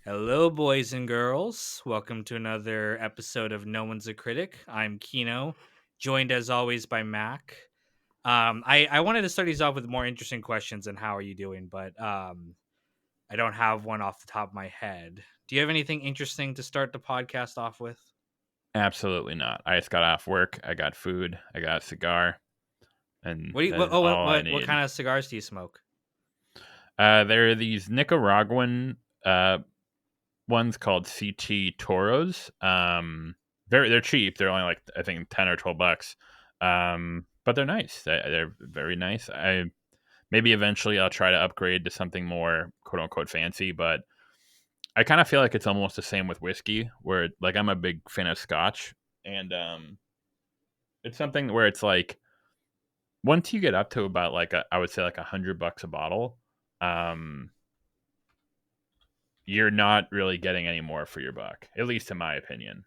Hello, boys and girls. Welcome to another episode of No One's a Critic. I'm Kino, joined as always by Mac. I wanted to start these off with more interesting questions and how are you doing, but I don't have one off the top of my head. Do you have anything interesting to start the podcast off with? Absolutely not. I just got off work. I got food. I got a cigar, and What do you, that what, is oh, all I what need. kind of cigars do you smoke? There are these Nicaraguan ones called CT Toros. They're cheap. They're only like I think 10 or 12 bucks. But they're nice. They're very nice. I maybe eventually I'll try to upgrade to something more quote unquote fancy, but I kind of feel like it's almost the same with whiskey, where like I'm a big fan of Scotch, and it's something where it's like once you get up to about like I would say like $100 a bottle, um, you're not really getting any more for your buck, at least in my opinion.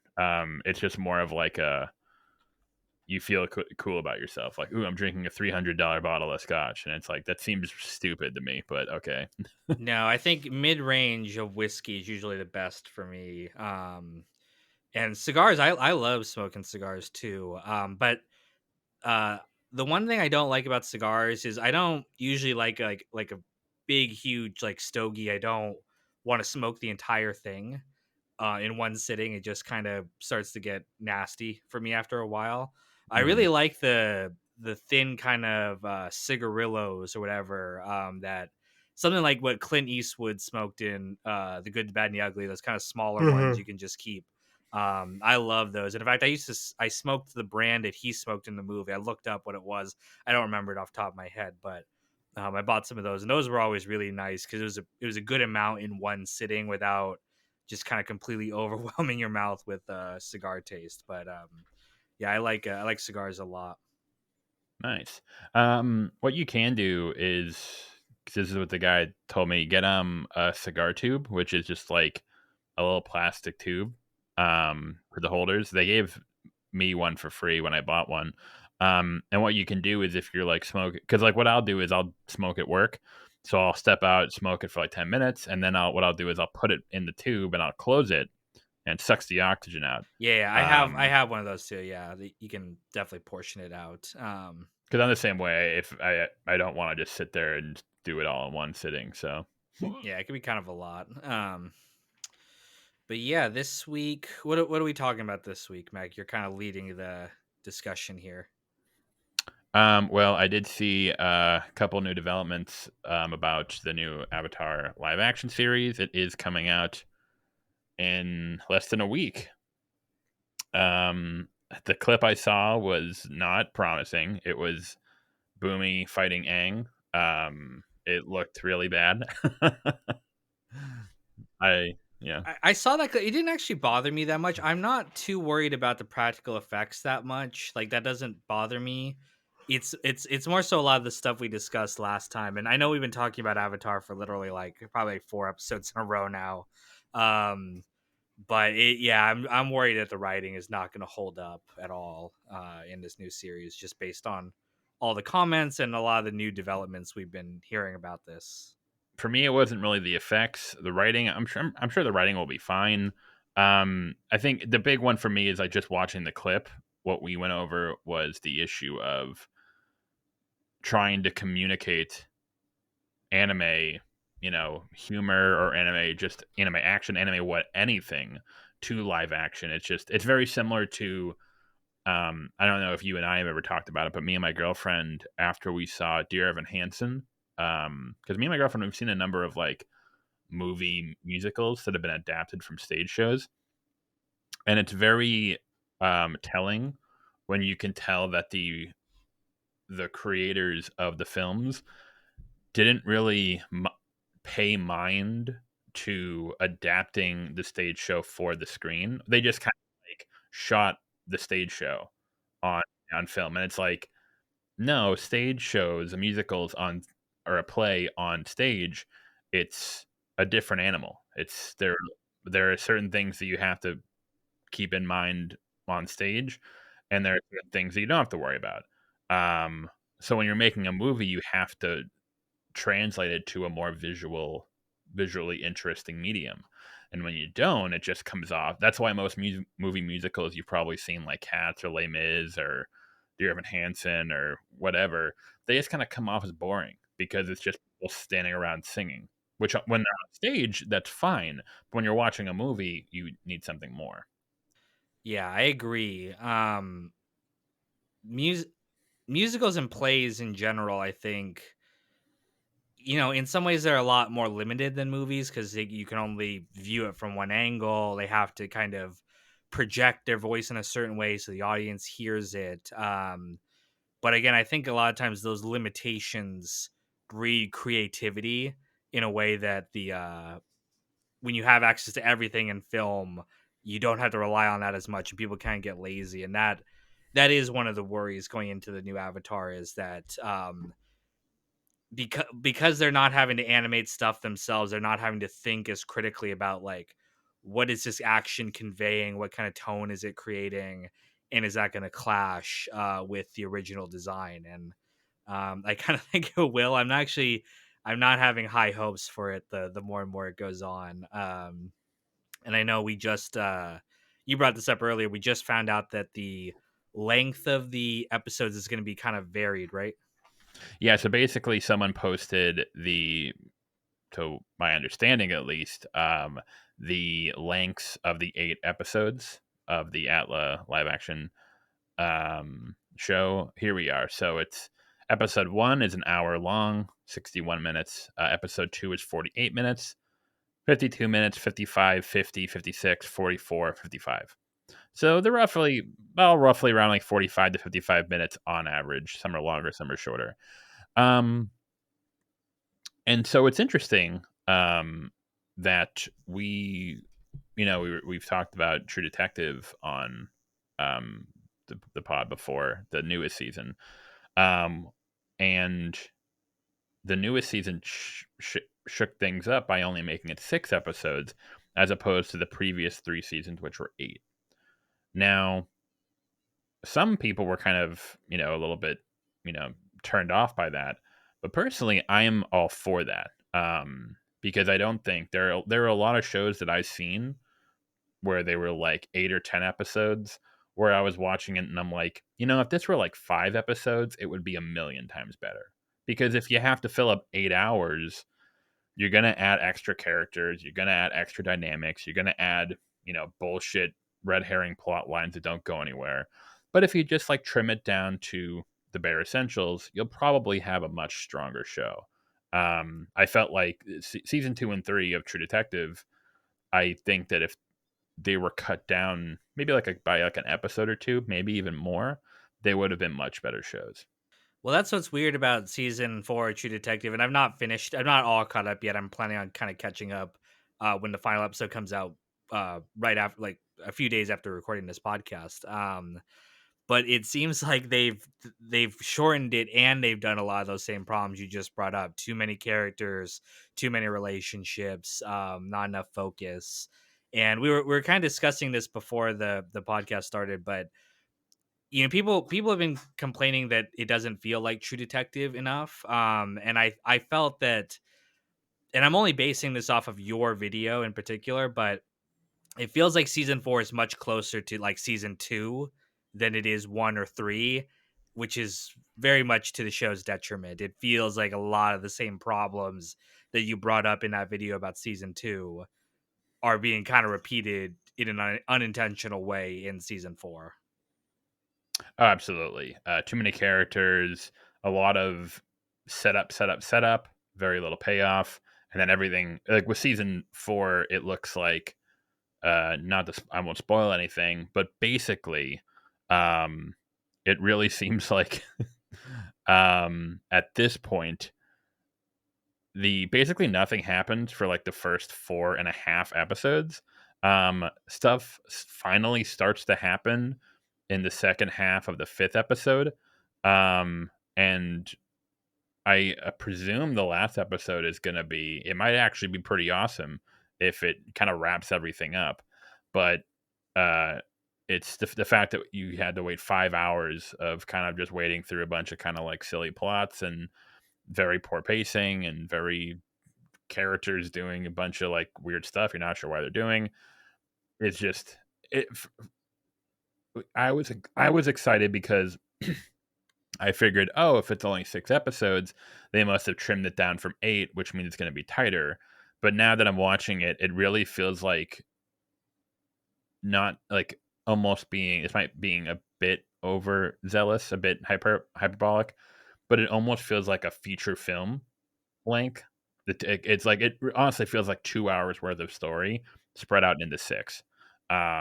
It's just more of like a you feel cool about yourself, like ooh, I'm drinking a $300 bottle of scotch, and it's like that seems stupid to me, but okay. No, I think mid range of whiskey is usually the best for me. And cigars, I love smoking cigars too. But Uh, the one thing I don't like about cigars is I don't usually like a big, huge like stogie. I don't want to smoke the entire thing in one sitting. It just kind of starts to get nasty for me after a while. I Hmm. really like the thin kind of cigarillos or whatever that something like what Clint Eastwood smoked in The Good, the Bad, and the Ugly. Those kind of smaller ones Mhm. you can just keep. I love those, and in fact, I smoked the brand that he smoked in the movie. I looked up what it was. I don't remember it off the top of my head, but I bought some of those, and those were always really nice because it was a good amount in one sitting without just kind of completely overwhelming your mouth with cigar taste. But yeah, I like cigars a lot. Nice. What you can do is 'cause this is what the guy told me. Get a cigar tube, which is just like a little plastic tube for the holders. They gave me one for free when I bought one. And what you can do is if you're like smoking, because like what I'll do is I'll smoke at work. So I'll step out, smoke it for like 10 minutes, and then what I'll do is I'll put it in the tube and I'll close it and it sucks the oxygen out. Yeah, I Um, have one of those too. Yeah, you can definitely portion it out. because I'm the same way. If I don't want to just sit there and do it all in one sitting. So Yeah, it can be kind of a lot. But yeah, this week, what are we talking about this week, Meg? You're kind of leading the discussion here. Well, I did see a couple new developments about the new Avatar live action series. It is coming out in less than a week. Um, the clip I saw was not promising. It was Boomy fighting Aang. It looked really bad. Yeah. I saw that it didn't actually bother me that much. I'm not too worried about the practical effects that much. Like that doesn't bother me. It's more so a lot of the stuff we discussed last time. And I know we've been talking about Avatar for literally like probably like 4 episodes in a row now. Um but yeah, I'm worried that the writing is not going to hold up at all in this new series just based on all the comments and a lot of the new developments we've been hearing about this. For me, it wasn't really the effects, the writing. I'm sure the writing will be fine. I think the big one for me is like just watching the clip. What we went over was the issue of trying to communicate anime, humor or anime, just anime action, anime what anything to live action. It's very similar to I don't know if you and I have ever talked about it, but me and my girlfriend after we saw Dear Evan Hansen, because me and my girlfriend we've seen a number of like movie musicals that have been adapted from stage shows, and it's very telling when you can tell that the creators of the films didn't really pay mind to adapting the stage show for the screen. They just kind of like shot the stage show on film, and it's like no stage shows, musicals on or a play on stage. It's a different animal. It's there are certain things that you have to keep in mind on stage, and there are certain things that you don't have to worry about. So when you're making a movie, you have to translate it to a more visually interesting medium. And when you don't, it just comes off. That's why most movie musicals you've probably seen, like Cats or Les Mis or Dear Evan Hansen or whatever, they just kind of come off as boring because it's just people standing around singing. Which when they're on stage, that's fine. But when you're watching a movie, you need something more. Yeah, I agree. Music musicals and plays in general, I think, in some ways they're a lot more limited than movies because you can only view it from one angle. They have to kind of project their voice in a certain way so the audience hears it. But again, I think a lot of times those limitations breed creativity in a way that the when you have access to everything in film, you don't have to rely on that as much, and people kind of get lazy. And that is one of the worries going into the new Avatar is that because they're not having to animate stuff themselves, they're not having to think as critically about like what is this action conveying, what kind of tone is it creating, and is that going to clash with the original design? And I kind of think it will. I'm not having high hopes for it the more and more it goes on. And I know we just you brought this up earlier. We just found out that the length of the episodes is going to be kind of varied, right? Yeah, so basically someone posted the, to my understanding at least, the lengths of the 8 episodes of the Atla live action show. Here we are. So it's episode 1 is an hour long, 61 minutes. Episode 2 is 48 minutes, 52 minutes, 55, 50, 56, 44, 55. So they're roughly around like 45 to 55 minutes on average. Some are longer, some are shorter. Um, and so it's interesting that we've talked about True Detective on um, the pod before the newest season, um, and the newest season shook things up by only making it 6 episodes, as opposed to the previous 3 seasons, which were 8. Now, some people were kind of a little bit you know turned off by that, but personally, I am all for that. Because I don't think there are a lot of shows that I've seen where they were like 8 or 10 episodes, where I was watching it and I'm like, if this were like 5 episodes, it would be a million times better. Because if you have to fill up 8 hours, you're gonna add extra characters, you're gonna add extra dynamics, you're gonna add, bullshit red herring plot lines that don't go anywhere. But if you just like trim it down to the bare essentials, you'll probably have a much stronger show. I felt like season 2 and 3 of True Detective, I think that if they were cut down maybe by like an episode or two, maybe even more, they would have been much better shows. Well, that's what's weird about season 4 of True Detective, and I've not finished. I'm not all caught up yet. I'm planning on kind of catching up when the final episode comes out, right after, like a few days after recording this podcast. But it seems like they've shortened it, and they've done a lot of those same problems you just brought up. Too many characters, too many relationships, not enough focus. And we were kind of discussing this before the podcast started, but people have been complaining that it doesn't feel like True Detective enough. And I felt that, and I'm only basing this off of your video in particular, but it feels like season 4 is much closer to like season 2 than it is 1 or 3, which is very much to the show's detriment. It feels like a lot of the same problems that you brought up in that video about season 2 are being kind of repeated in an unintentional way in season 4. Oh, absolutely. Too many characters, a lot of setup, setup, setup, very little payoff, and then everything. Like with season 4, it looks like, not to, I won't spoil anything, but basically, um, it really seems like, at this point, the basically nothing happens for like the first 4.5 episodes. Stuff finally starts to happen in the second half of the 5th episode. And I presume the last episode is going to be, it might actually be pretty awesome if it kind of wraps everything up. But uh, it's the fact that you had to wait 5 hours of kind of just waiting through a bunch of kind of like silly plots and very poor pacing and very characters doing a bunch of like weird stuff you're not sure why they're doing. It's just it. I was excited because I figured, oh, if it's only 6 episodes, they must have trimmed it down from 8, which means it's going to be tighter. But now that I'm watching it, it really feels like not like almost being it's might being a bit overzealous, a bit hyperbolic, but it almost feels like a feature film length. It's like it honestly feels like 2 hours worth of story spread out into six.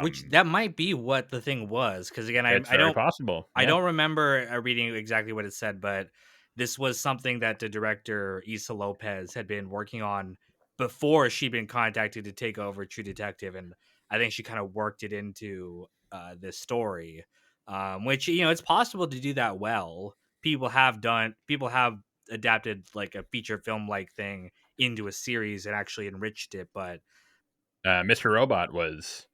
Which Um, that might be what the thing was, because again, it's very possible. I Yeah. don't remember reading exactly what it said, but this was something that the director Issa Lopez had been working on before she'd been contacted to take over True Detective, and I think she kind of worked it into this story, which it's possible to do that well. People have adapted like a feature film like thing into a series and actually enriched it, but Mr. Robot was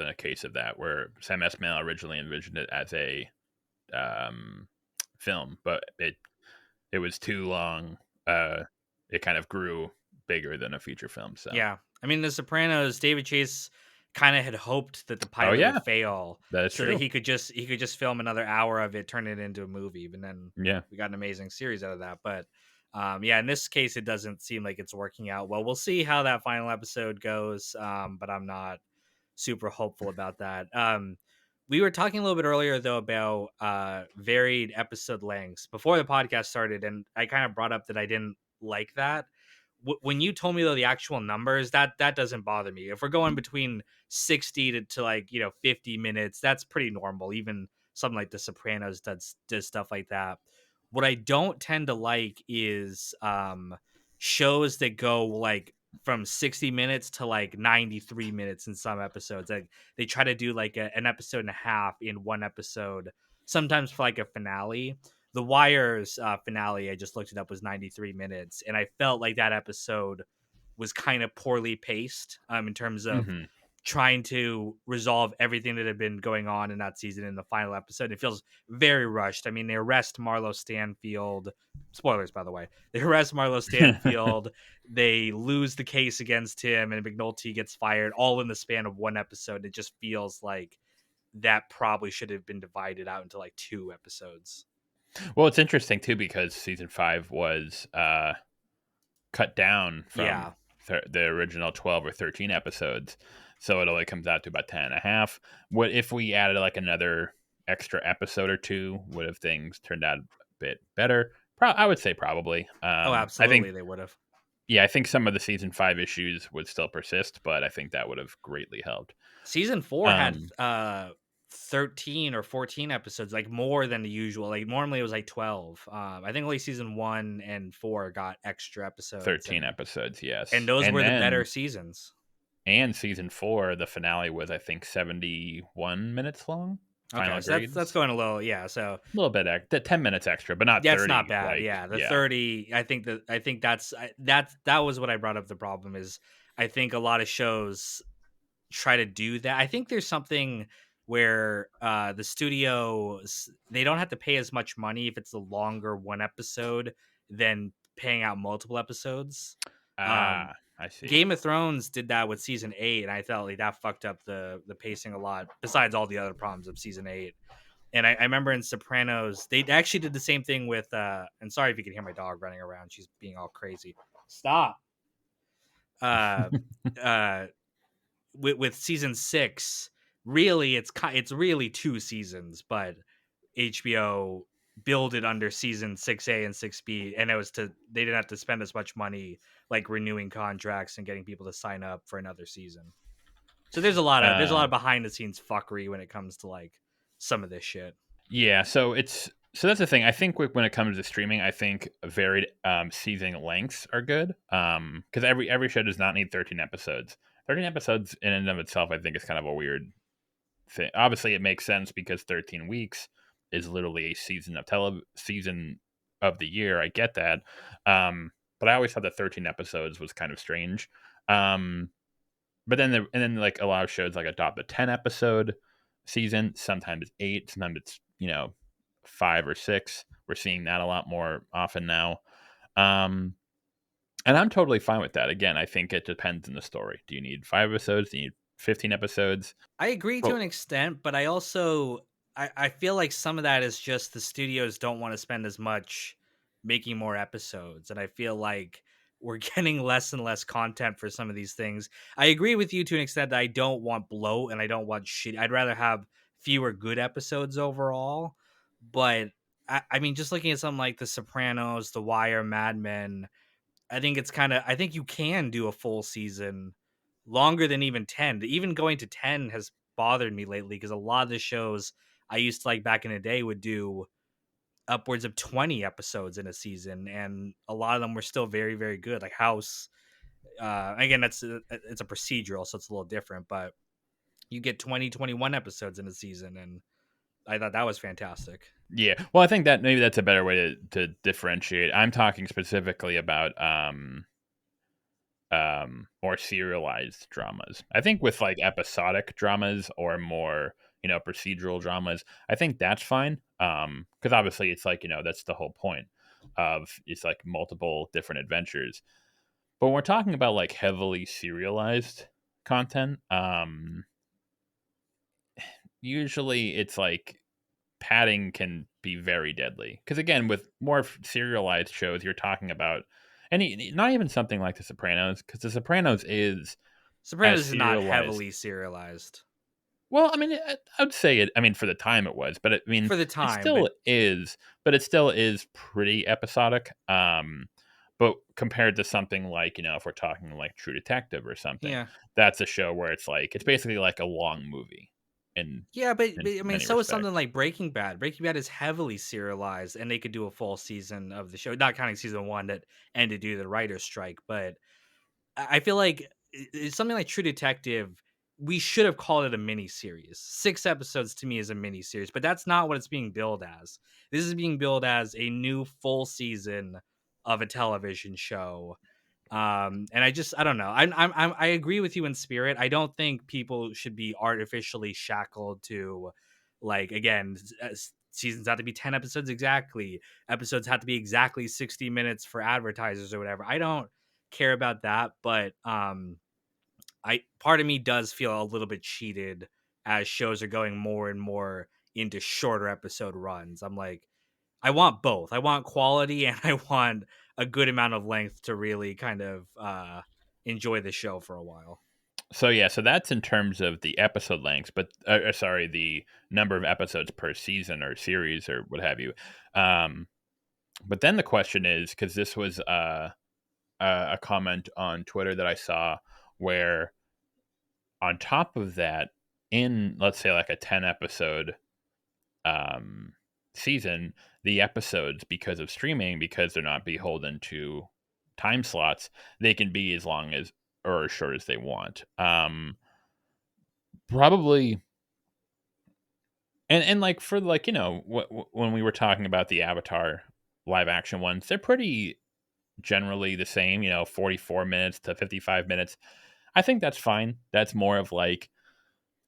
in a case of that where Sam Esmail originally envisioned it as a um, film, but it was too long. Uh, it kind of grew bigger than a feature film. So, yeah. I mean, The Sopranos, David Chase kind of had hoped that the oh pilot would yeah, fail that is so that true. he could just film another hour of it, turn it into a movie, and then Yeah. we got an amazing series out of that. But yeah, in this case, it doesn't seem like it's working out well. We'll see how that final episode goes, but I'm not super hopeful about that. We were talking a little bit earlier though about varied episode lengths before the podcast started, and I kind of brought up that I didn't like that. When you told me though the actual numbers, that doesn't bother me. If we're going between 60 to like 50 minutes, that's pretty normal. Even something like The Sopranos does stuff like that. What I don't tend to like is shows that go like from 60 minutes to like 93 minutes in some episodes. Like they try to do like an episode and a half in one episode, sometimes for like a finale. The Wire's finale, I just looked it up, was 93 minutes, and I felt like that episode was kind of poorly paced in terms of Hmm. trying to resolve everything that had been going on in that season in the final episode. It feels very rushed. I mean, they arrest Marlo Stanfield. Spoilers, by the way. They arrest Marlo Stanfield. They lose the case against him, and McNulty gets fired all in the span of one episode. It just feels like that probably should have been divided out into like 2 episodes. Well, it's interesting too because season 5 was cut down from Yeah. the original 12 or 13 episodes, so it only comes out to about 10 and a half. What if we added like another extra episode or two? Would have things turned out a bit better? I would say probably. Oh, I think, absolutely, they would have. yeah, I think some of the season 5 issues would still persist, but I think that would have greatly helped. Season 4 had Um, 13 or 14 episodes, like more than the usual. Like normally it was like 12. I think only season 1 and 4 got extra episodes, 13 episodes, and yes, those and were the better then seasons. and season 4, the finale was I think 71 minutes long. Okay, Final so that's grades. going a little, yeah. So A little bit, 10 minutes extra, but not that's not 30. bad. Like, Yeah, the yeah, 30. I think that was what I brought up. The problem is, I think a lot of shows try to do that. I think there's something where the studios, they don't have to pay as much money if it's a longer one episode than paying out multiple episodes. Um, I see. Game of Thrones did that with season 8, and I felt like that fucked up the pacing a lot. Besides all the other problems of season 8, and I remember in Sopranos they actually did the same thing with. And sorry if you can hear my dog running around; she's being all crazy. Stop. Uh, uh, with season 6, really it's really 2 seasons, but HBO billed it under season 6A and 6B, and it was to they didn't have to spend as much money like renewing contracts and getting people to sign up for another season. So there's a lot Uh, of behind the scenes fuckery when it comes to like some of this shit. yeah, so that's the thing. I think when it comes to streaming, I think varied season lengths are good. Because every show does not need 13 episodes. 13 episodes in and of itself, I think, is kind of a weird thing. Obviously, it makes sense because 13 weeks is literally a season of the year. I get that, but I always thought that 13 episodes was kind of strange. Um, but then like a lot of shows like adopt a 10 episode season. Sometimes it's 8. Sometimes it's 5 or 6. We're seeing that a lot more often now. Um, And I'm totally fine with that. Again, I think it depends on the story. Do you need 5 episodes? Do you need 15 episodes? I agree to Well, an extent, but I also I feel like some of that is just the studios don't want to spend as much making more episodes, and I feel like we're getting less and less content for some of these things. I agree with you to an extent that I don't want bloat and I don't want shit. I'd rather have fewer good episodes overall, but I mean, just looking at something like The Sopranos, The Wire, Mad Men, I think it's kind of I think you can do a full season longer than even 10. Even going to 10 has bothered me lately because a lot of the shows I used to like back in the day would do upwards of 20 episodes in a season, and a lot of them were still very very good, like House. Again, it's a procedural, so it's a little different, but you get 20, 21 episodes in a season, and I thought that was fantastic. yeah. Well, I think that maybe that's a better way to differentiate. I'm talking specifically about more serialized dramas. I think with like episodic dramas or more, procedural dramas, I think that's fine. Because obviously it's like, that's the whole point of it's like multiple different adventures. But when we're talking about like heavily serialized content, usually it's like padding can be very deadly. Because again, with more serialized shows, you're talking about, and not even something like The Sopranos, because The Sopranos is as Sopranos is not serialized. heavily serialized Well, I mean, I would say it. I mean, for the time it was, but I mean, for the it time, but still is. But it still is pretty episodic. But compared to something like, if we're talking like True Detective or something, yeah. that's a show where it's basically like a long movie in Yeah, but in I mean, many so is something respects. like Breaking Bad. Breaking Bad is heavily serialized, and they could do a full season of the show, not counting season one that ended due to the writer's strike. But I feel like it's something like True Detective. We should have called it a mini series. 6 episodes to me is a mini series, but that's not what it's being billed as. This is being billed as a new full season of a television show, and I don't know. I agree with you in spirit. I don't think people should be artificially shackled to, like, again, seasons have to be 10 episodes exactly. Episodes have to be exactly 60 minutes for advertisers or whatever. I don't care about that, but I part of me does feel a little bit cheated as shows are going more and more into shorter episode runs. I'm like, I want both. I want quality and I want a good amount of length to really kind of enjoy the show for a while. So yeah, so that's in terms of the episode lengths, but sorry, the number of episodes per season or series or what have you. Um, but then the question is, because this was a comment on Twitter that I saw, where on top of that, in let's say like a 10 episode um, season, the episodes, because of streaming, because they're not beholden to time slots, they can be as long as or as short as they want. Probably, and like for like when we were talking about the Avatar live action ones, they're pretty generally the same. 44 minutes to 55 minutes. I think that's fine. That's more of like,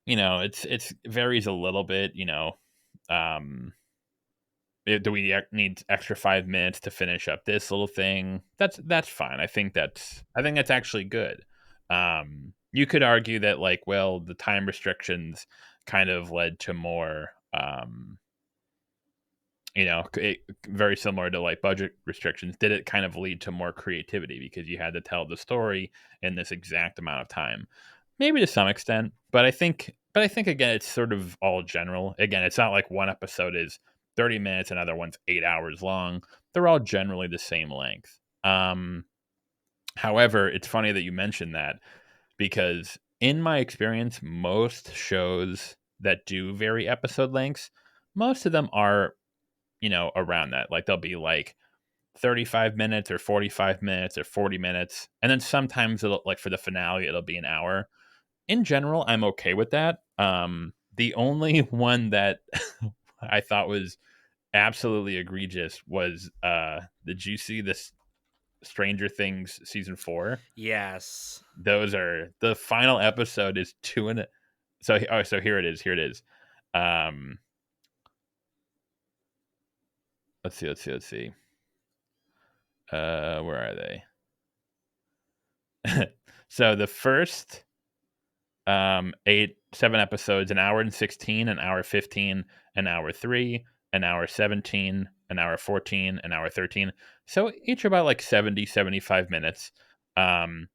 it's varies a little bit. Um, do we need extra 5 minutes to finish up this little thing? That's fine. I think that's actually good. You could argue that like, well, the time restrictions kind of led to more, very similar to like budget restrictions. Did it kind of lead to more creativity because you had to tell the story in this exact amount of time? Maybe to some extent, but I think again, it's sort of all general. Again, it's not like one episode is 30 minutes, another one's 8 hours long. They're all generally the same length. However, it's funny that you mentioned that because in my experience, most shows that do vary episode lengths, most of them are, around that. Like they'll be like 35 minutes or 45 minutes or 40 minutes. And then sometimes it'll like for the finale, it'll be an hour. In general, I'm okay with that. The only one that I thought was absolutely egregious was did you see this Stranger Things season 4? Yes. Those are the final episode is so here it is. Here it is. Um let's see. Where are they? So the first 7 episodes, an hour and 16, an hour 15, an hour 3, an hour 17, an hour 14, an hour 13. So each about like 70, 75 minutes. Um,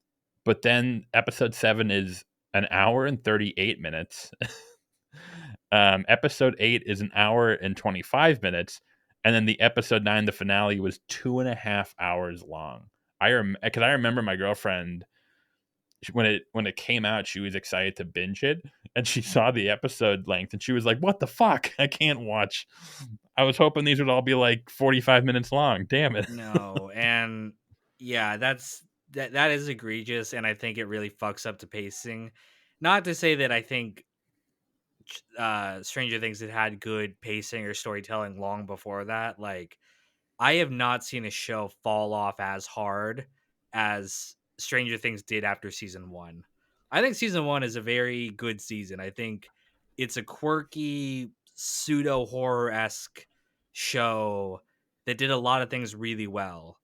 but then episode 7 is an hour and 38 minutes. Episode 8 is an hour and 25 minutes. And then the episode 9, the finale, was 2.5 hours long. Because I remember my girlfriend when it came out, she was excited to binge it, and she saw the episode length, and she was like, "What the fuck? I can't watch. I was hoping these would all be like 45 minutes long. Damn it." No, and yeah, that is egregious, and I think it really fucks up the pacing. Not to say that I think Stranger Things had good pacing or storytelling long before that. Like, I have not seen a show fall off as hard as Stranger Things did after season 1. I think season 1 is a very good season. I think it's a quirky, pseudo horror-esque show that did a lot of things really well.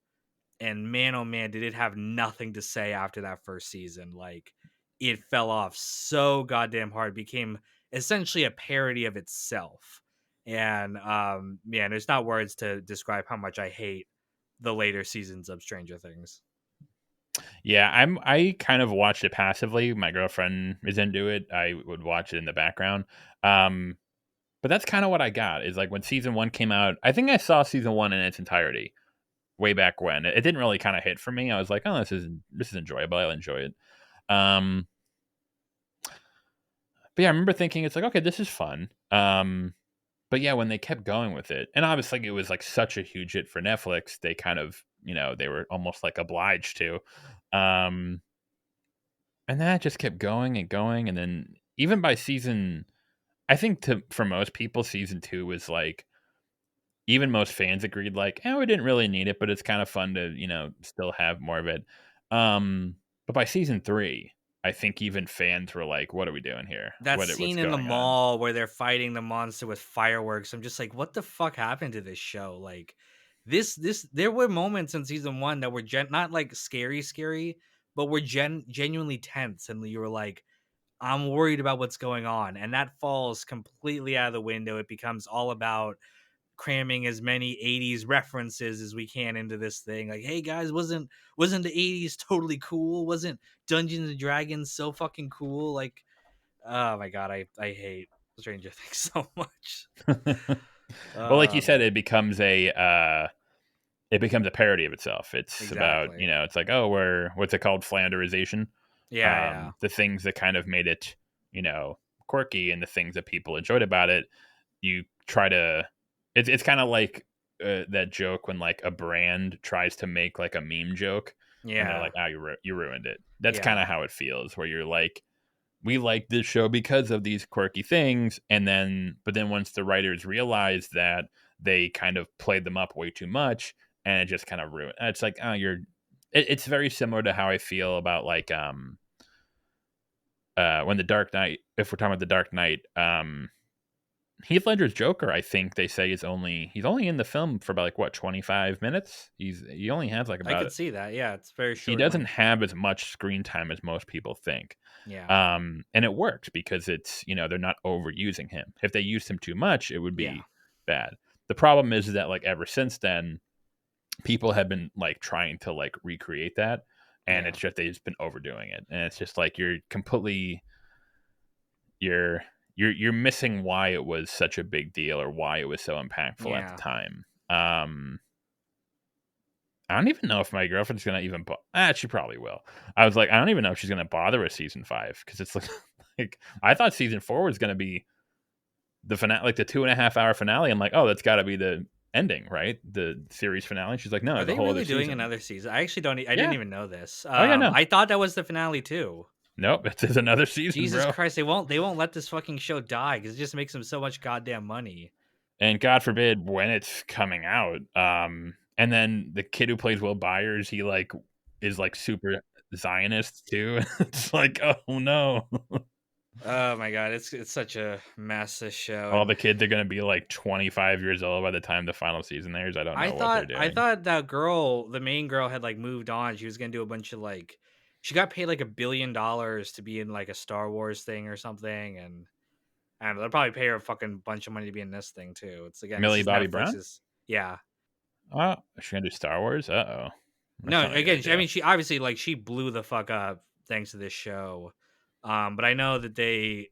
And man, oh man, did it have nothing to say after that first season. Like, it fell off so goddamn hard, became essentially a parody of itself. And man, there's not words to describe how much I hate the later seasons of Stranger Things. Yeah, I kind of watched it passively. My girlfriend is into it. I would watch it in the background. Um, but that's kind of what I got. Is like when season 1 came out, I think I saw season 1 in its entirety way back when. It didn't really kind of hit for me. I was like, "Oh, this is enjoyable. I'll enjoy it." Um, but yeah, I remember thinking it's like, "Okay, this is fun." But yeah, when they kept going with it, and obviously it was like such a huge hit for Netflix, they kind of, they were almost like obliged to. Um, and then it just kept going and going, and then even by season, I think for most people, season 2 was like, even most fans agreed, like, we didn't really need it, but it's kind of fun to, still have more of it. But by season 3, I think even fans were like, "What are we doing here? That What's scene in the going on?" mall where they're fighting the monster with fireworks, I'm just like, what the fuck happened to this show? Like, this there were moments in season 1 that were not like scary, but were genuinely tense, and you were like, I'm worried about what's going on, and that falls completely out of the window. It becomes all about cramming as many 80s references as we can into this thing. Like, hey guys, wasn't the 80s totally cool? Wasn't Dungeons and Dragons so fucking cool? Like, oh my god, I hate Stranger Things so much. Well, like you said, Man. it becomes a parody of itself. It's about, Exactly. it's like, oh, what's it called? Flanderization. Yeah, yeah. The things that kind of made it, quirky, and the things that people enjoyed about it, you try to, it's kind of like that joke when like a brand tries to make like a meme joke, and they're Yeah. like, you ruined it. That's kind Yeah. of how it feels, where you're like, we like this show because of these quirky things, but then once the writers realized that, they kind of played them up way too much, and it just kind of ruined. It's like, it's very similar to how I feel about like when the Dark Knight, if we're talking about the Dark Knight, Heath Ledger's Joker, I think they say he's only in the film for about like what, 25 minutes. He only has like I about, could see that. Yeah, it's very he short doesn't length. have as much screen time as most people think. Yeah. And it works because they're not overusing him. If they used him too much, it would Yeah. be bad. The problem is that like ever since then, people have been like trying to like recreate that, and Yeah. it's just they've just been overdoing it, and it's just like you're you're missing why it was such a big deal, or why it was so impactful at the Yeah. time. I don't even know if my girlfriend's gonna even. She probably will. I was like, I don't even know if she's gonna bother with season 5, because it's like I thought season 4 was gonna be the finale, like the 2.5 hour finale. I'm like, oh, that's got to be the ending, right? The series finale. She's like, no, Are there's a they whole really other doing season. another season? I actually don't. I didn't Yeah. even know this. Oh yeah, no, I thought that was the finale too. nope. It's another season, Jesus bro. Christ, they won't let this fucking show die because it just makes them so much goddamn money. And God forbid when it's coming out. And then the kid who plays Will Byers, he like is like super Zionist too. It's like, oh no. Oh my god, it's such a mess this show, All and the kids are gonna be like 25 years old by the time the final season airs. I don't I know what they're thought I doing. thought that girl, the main girl, had like moved on. She was gonna do a bunch of like she got paid like $1 billion to be in like a Star Wars thing or something, and they'll probably pay her a fucking bunch of money to be in this thing too. It's again, this Millie is Bobby Brown? Netflix's. Yeah. Oh, is she gonna do Star Wars? Uh oh, No, that's not a good again, I idea. mean, she obviously like she blew the fuck up thanks to this show. But I know that they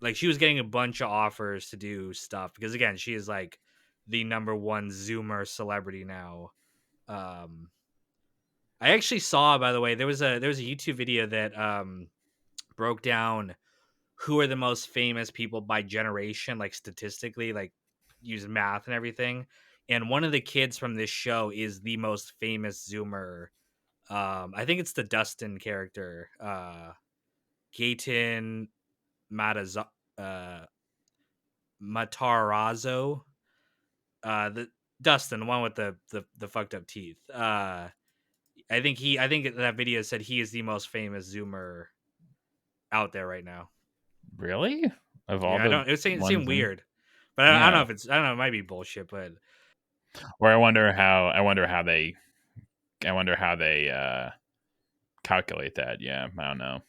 like she was getting a bunch of offers to do stuff because again, she is like the number one Zoomer celebrity now. Um, I actually saw, by the way, there was a YouTube video that broke down who are the most famous people by generation, like statistically, like using math and everything. And one of the kids from this show is the most famous Zoomer. I think it's the Dustin character, Gaten Mataz- uh, Matarazzo. The Dustin, the one with the fucked up teeth. I think that video said he is the most famous Zoomer out there right now. Really? Of all Yeah, I the don't. It seemed ones in, weird, but I don't know yeah. if it's. I don't know. It might be bullshit, but Or I wonder how they calculate that. Yeah, I don't know.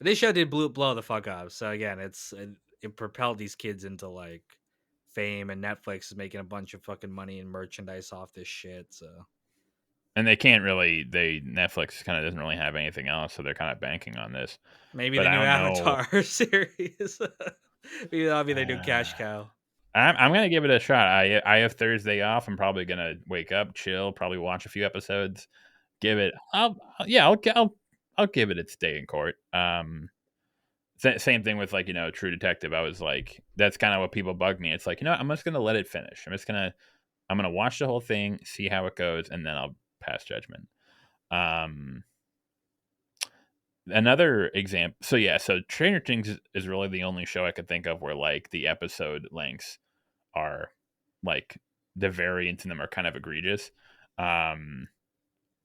this show did blow the fuck up. So again, it propelled these kids into like fame, and Netflix is making a bunch of fucking money and merchandise off this shit. So And they can't really. They Netflix kind of doesn't really have anything else, so they're kind of banking on this. maybe But the I new don't know. Avatar series. Maybe that'll be their new cash cow. I'm gonna give it a shot. I have Thursday off. I'm probably gonna wake up, chill, probably watch a few episodes. Give it. Yeah. I'll give it its day in court. Same thing with like True Detective. I was like, that's kind of what people bug me. It's like I'm just gonna let it finish. I'm gonna watch the whole thing, see how it goes, and then I'll pass judgment. Um, Another example. So yeah, so Stranger Things is really the only show I could think of where like the episode lengths are like the variance in them are kind of egregious. Um,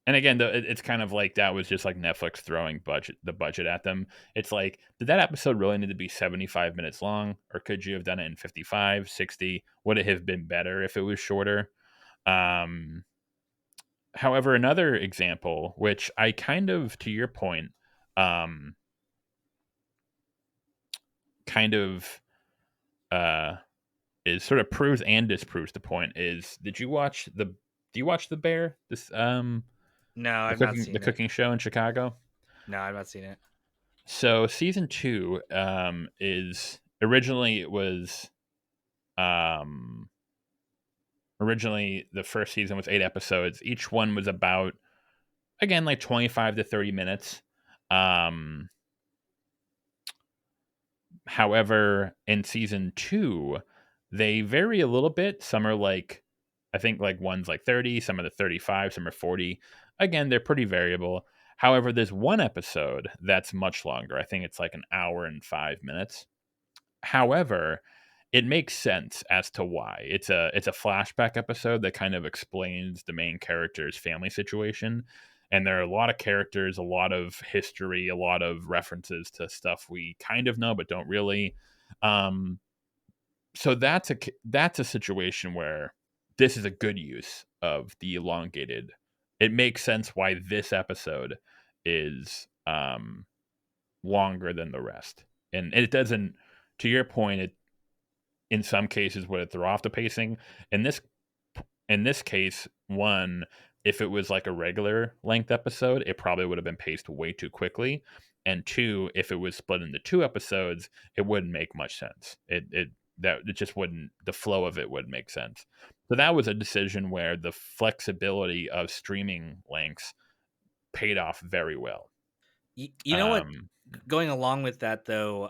and again, it's kind of like that was just like Netflix throwing the budget at them. It's like, did that episode really need to be 75 minutes long, or could you have done it in 55, 60? Would it have been better if it was shorter? Um, However, another example, which I kind of, to your point, um, kind of uh, is sort of proves and disproves the point is, do you watch The Bear? No, The I've not cooking the seen it. cooking show in Chicago. No, I've not seen it. So season two is originally it was um originally the first season was 8 episodes. Each one was about, again, like 25 to 30 minutes. Um However, in season two, they vary a little bit. Some are like, I think like one's like 30, some are the 35, some are 40. Again, they're pretty variable. However, there's one episode that's much longer. I think it's like an hour and 5 minutes. However, it makes sense as to why. It's a flashback episode that kind of explains the main character's family situation. And there are a lot of characters, a lot of history, a lot of references to stuff we kind of know but don't really. Um, so that's a situation where this is a good use of the elongated. It makes sense why this episode is longer than the rest, and it doesn't. To your point, it in some cases would it throw off the pacing. In this in this case, one, if it was like a regular length episode, it probably would have been paced way too quickly. And two, if it was split into two episodes, it wouldn't make much sense. It just wouldn't, the flow of it would make sense. So that was a decision where the flexibility of streaming lengths paid off very well. You know what? Um, Going along with that though,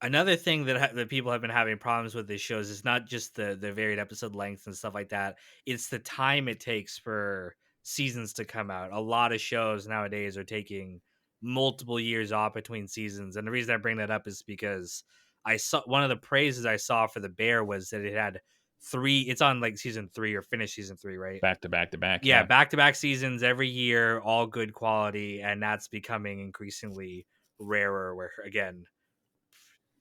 another thing that people have been having problems with these shows is not just the varied episode lengths and stuff like that. It's the time it takes for seasons to come out. A lot of shows nowadays are taking multiple years off between seasons, and the reason I bring that up is because I saw one of the praises I saw for The Bear was that it had three. It's on like season three or finished season three, right? Back to back to back, Yeah, yeah. back to back seasons every year, all good quality, and that's becoming increasingly rarer. Where again,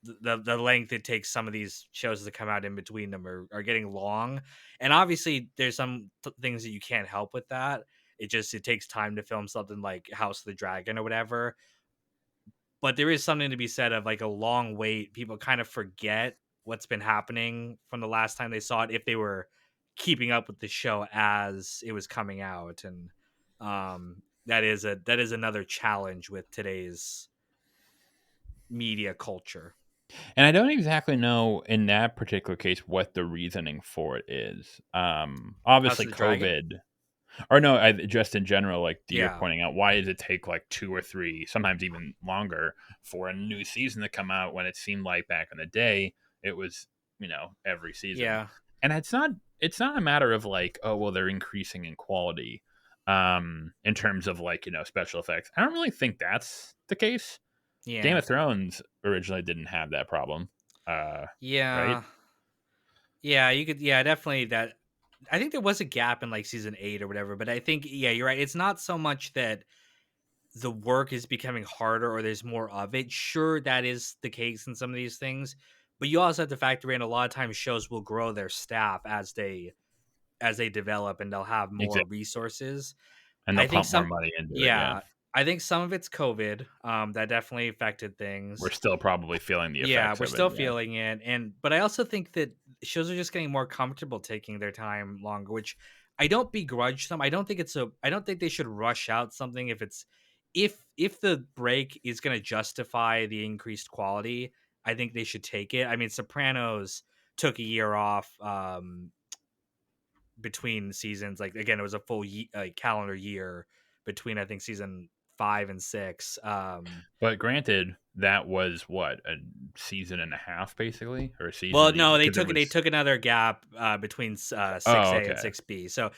the length it takes some of these shows to come out in between them are getting long, and obviously there's some things that you can't help with that. it takes time to film something like House of the Dragon or whatever. But there is something to be said of like a long wait. People kind of forget what's been happening from the last time they saw it if they were keeping up with the show as it was coming out. And that is another challenge with today's media culture. And I don't exactly know in that particular case what the reasoning for it is. House Obviously of the Dragon? COVID, or no, just in general, like you're Yeah. pointing out, why does it take like 2 or 3, sometimes even longer, for a new season to come out when it seemed like back in the day it was, every season? Yeah. And it's not a matter of like, oh well, they're increasing in quality, in terms of like, special effects. I don't really think that's the case. Game Yeah. of Thrones originally didn't have that problem, right? Yeah. Yeah, you could yeah, definitely that I think there was a gap in like season 8 or whatever, but I think yeah, you're right. It's not so much that the work is becoming harder or there's more of it. Sure, that is the case in some of these things, but you also have to factor in a lot of times shows will grow their staff as they develop and they'll have more Exactly, resources. and they'll I think pump more some money into it. Yeah, yeah, I think some of it's COVID, that definitely affected we're things. still probably feeling the Yeah, effects we're of it. still Yeah, feeling it, but I also think that shows are just getting more comfortable taking their time longer, which I don't begrudge them. I don't think they should rush out something if it's if the break is going to justify the increased quality. I think they should take it. I mean, Sopranos took a year off between seasons. Like again, it was a full calendar year between I think season 5 and 6. but granted, that was what, a season and a half, basically, or a Well, season, no, even because it they was. took another gap between Oh, 6A and okay. 6B. So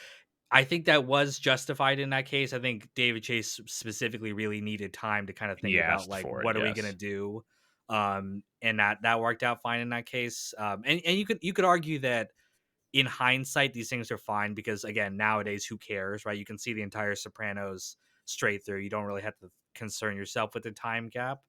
I think that was justified in that case. I think David Chase specifically really needed time to kind of think He about asked like for it. what are we gonna Yes, do, and that worked out fine in that case. And you could argue that in hindsight, these things are fine because again, nowadays, who cares, right? You can see the entire Sopranos straight through. You don't really have to concern yourself with the time gap.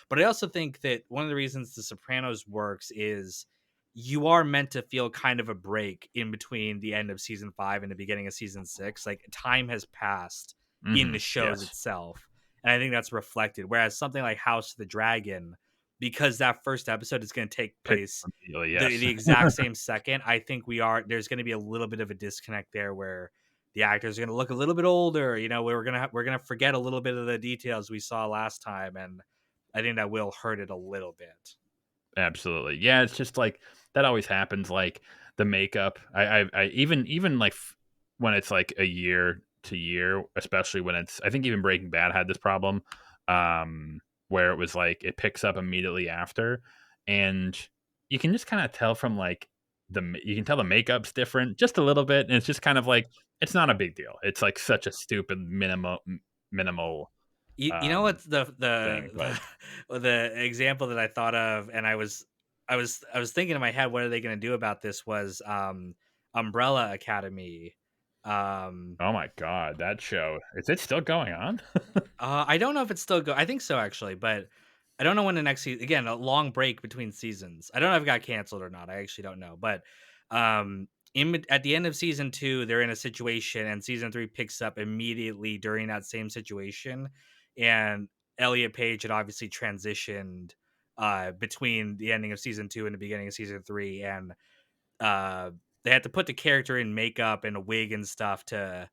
But I also think that one of the reasons the Sopranos works is you are meant to feel kind of a break in between the end of season 5 and the beginning of season 6. Like time has passed in the shows yes, itself. And I think that's reflected. Whereas something like House of the Dragon, because that first episode is going to take pick place immediately. Yes, the exact same second, I think there's going to be a little bit of a disconnect there where the actors are going to look a little bit older. You know, we're going to forget a little bit of the details we saw last time, and I think that will hurt it a little bit. absolutely. Yeah, it's just like that always happens. Like the makeup, I even like when it's like a year to year, especially when it's. I think even Breaking Bad had this problem, where it was like it picks up immediately after, and you can just kind of tell from like you can tell the makeup's different just a little bit, and it's just kind of like it's not a big deal. It's like such a stupid minimal You know what's thing, but the example that I thought of, and I was thinking in my head, what are they going to do about this? Was Umbrella Academy. Um, oh my god, that show, is it still going on? I don't know if it's still go. I think so actually, but I don't know when the next season. Again, a long break between seasons. I don't know if it got canceled or not. I actually don't know, but at the end of season 2, they're in a situation, and season 3 picks up immediately during that same situation, and Elliot Page had obviously transitioned between the ending of season 2 and the beginning of season 3, and uh, they had to put the character in makeup and a wig and stuff to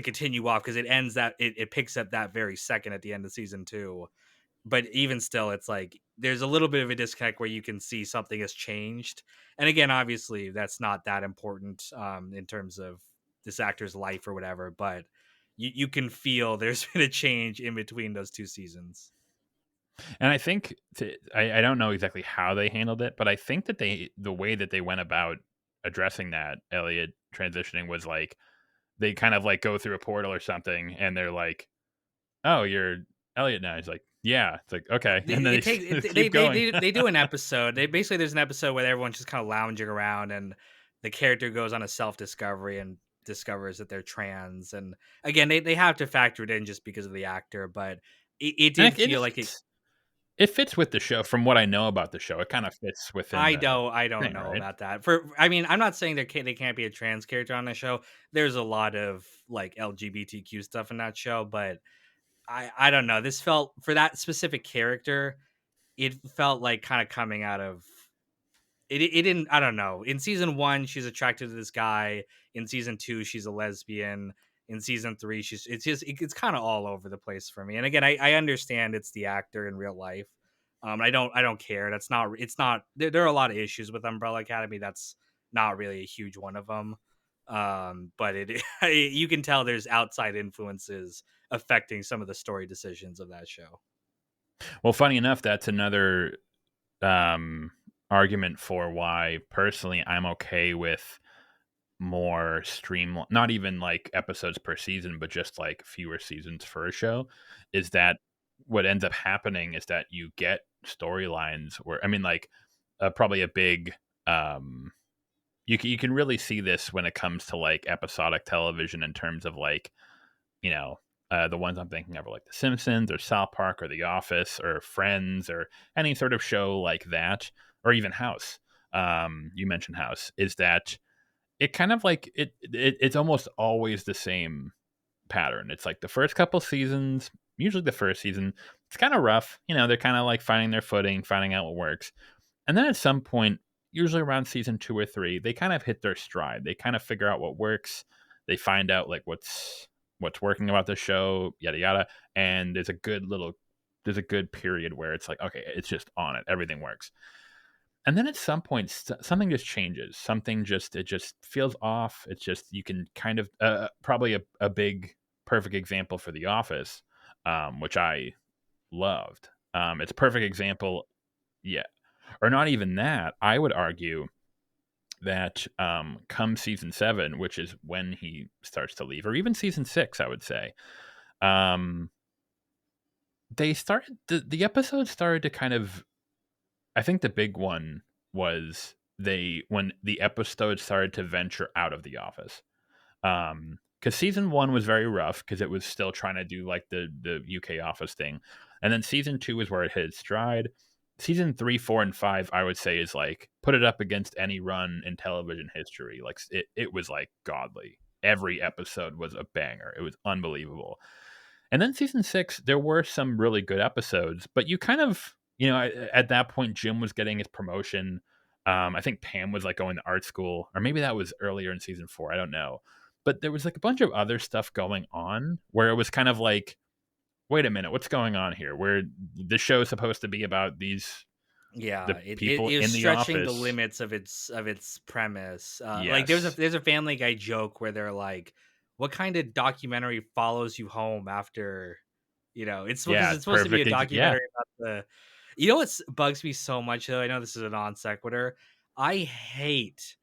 continue off because it picks up that very second at the end of season 2. But even still, it's like there's a little bit of a disconnect where you can see something has changed. And again, obviously, that's not that important in terms of this actor's life or whatever. But you can feel there's been a change in between those two seasons. And I think I don't know exactly how they handled it, but I think that the way that they went about addressing that Elliot transitioning was like they kind of like go through a portal or something, and they're like, "Oh, you're Elliot now." He's like, "Yeah." It's like, "Okay," and then It takes keep going. they do an episode. They basically there's an episode where everyone's just kind of lounging around, and the character goes on a self discovery and discovers that they're trans. And again, they have to factor it in just because of the actor, but it And did it feel like it. fits. It fits with the show. From what I know about the show, it kind of fits within the I don't thing, know right? about that. For I mean, I'm not saying they can't be a trans character on the show. There's a lot of like LGBTQ stuff in that show, but I don't know. This felt for that specific character, it felt like kind of coming out of it didn't. I don't know. In season 1, she's attracted to this guy. In season 2, she's a lesbian. In season 3, it's kind of all over the place for me. And again, I understand it's the actor in real life. I don't care. That's not it's not there are a lot of issues with Umbrella Academy. That's not really a huge one of them. But it you can tell there's outside influences affecting some of the story decisions of that show. Well, funny enough, that's another um, argument for why personally I'm okay with more stream, not even like episodes per season, but just like fewer seasons for a show. Is that what ends up happening is that you get storylines where, I mean, like probably a big you can really see this when it comes to like episodic television in terms of like, you know, the ones I'm thinking of are like The Simpsons or South Park or The Office or Friends or any sort of show like that, or even House. You mentioned House. Is that it kind of like it's almost always the same pattern. It's like the first couple seasons, usually the first season, it's kind of rough. You know, they're kind of like finding their footing, finding out what works. And then at some point, usually around season 2 or 3, they kind of hit their stride. They kind of figure out what works. They find out like what's working about the show, yada yada. And there's a good period where it's like, okay, it's just on it. Everything works. And then at some point, something just changes. It just feels off. It's just you can kind of probably a big perfect example for The Office, which I loved. It's a perfect example. Yeah, or not even that. I would argue that come season 7, which is when he starts to leave, or even season 6, I would say, um, the episode started to kind of. I think the big one was they when the episode started to venture out of the office. Because season 1 was very rough because it was still trying to do like the UK office thing, and then season 2 is where it hit its stride. Season 3, 4, and 5, I would say, is like put it up against any run in television history. Like it was like godly. Every episode was a banger. It was unbelievable. And then season 6, there were some really good episodes, but you kind of, you know, at that point, Jim was getting his promotion. I think Pam was like going to art school, or maybe that was earlier in season 4. I don't know. But there was like a bunch of other stuff going on where it was kind of like, wait a minute, what's going on here? Where the show is supposed to be about Yeah, the it people is in the stretching the office. limits of its premise. Like Yes. there's a Family Guy joke where they're like, "What kind of documentary follows you home after?" You know, it's because Yeah, it's supposed to be a perfect. Yeah, documentary about the. You know what bugs me so much though? I know this is a non sequitur. I hate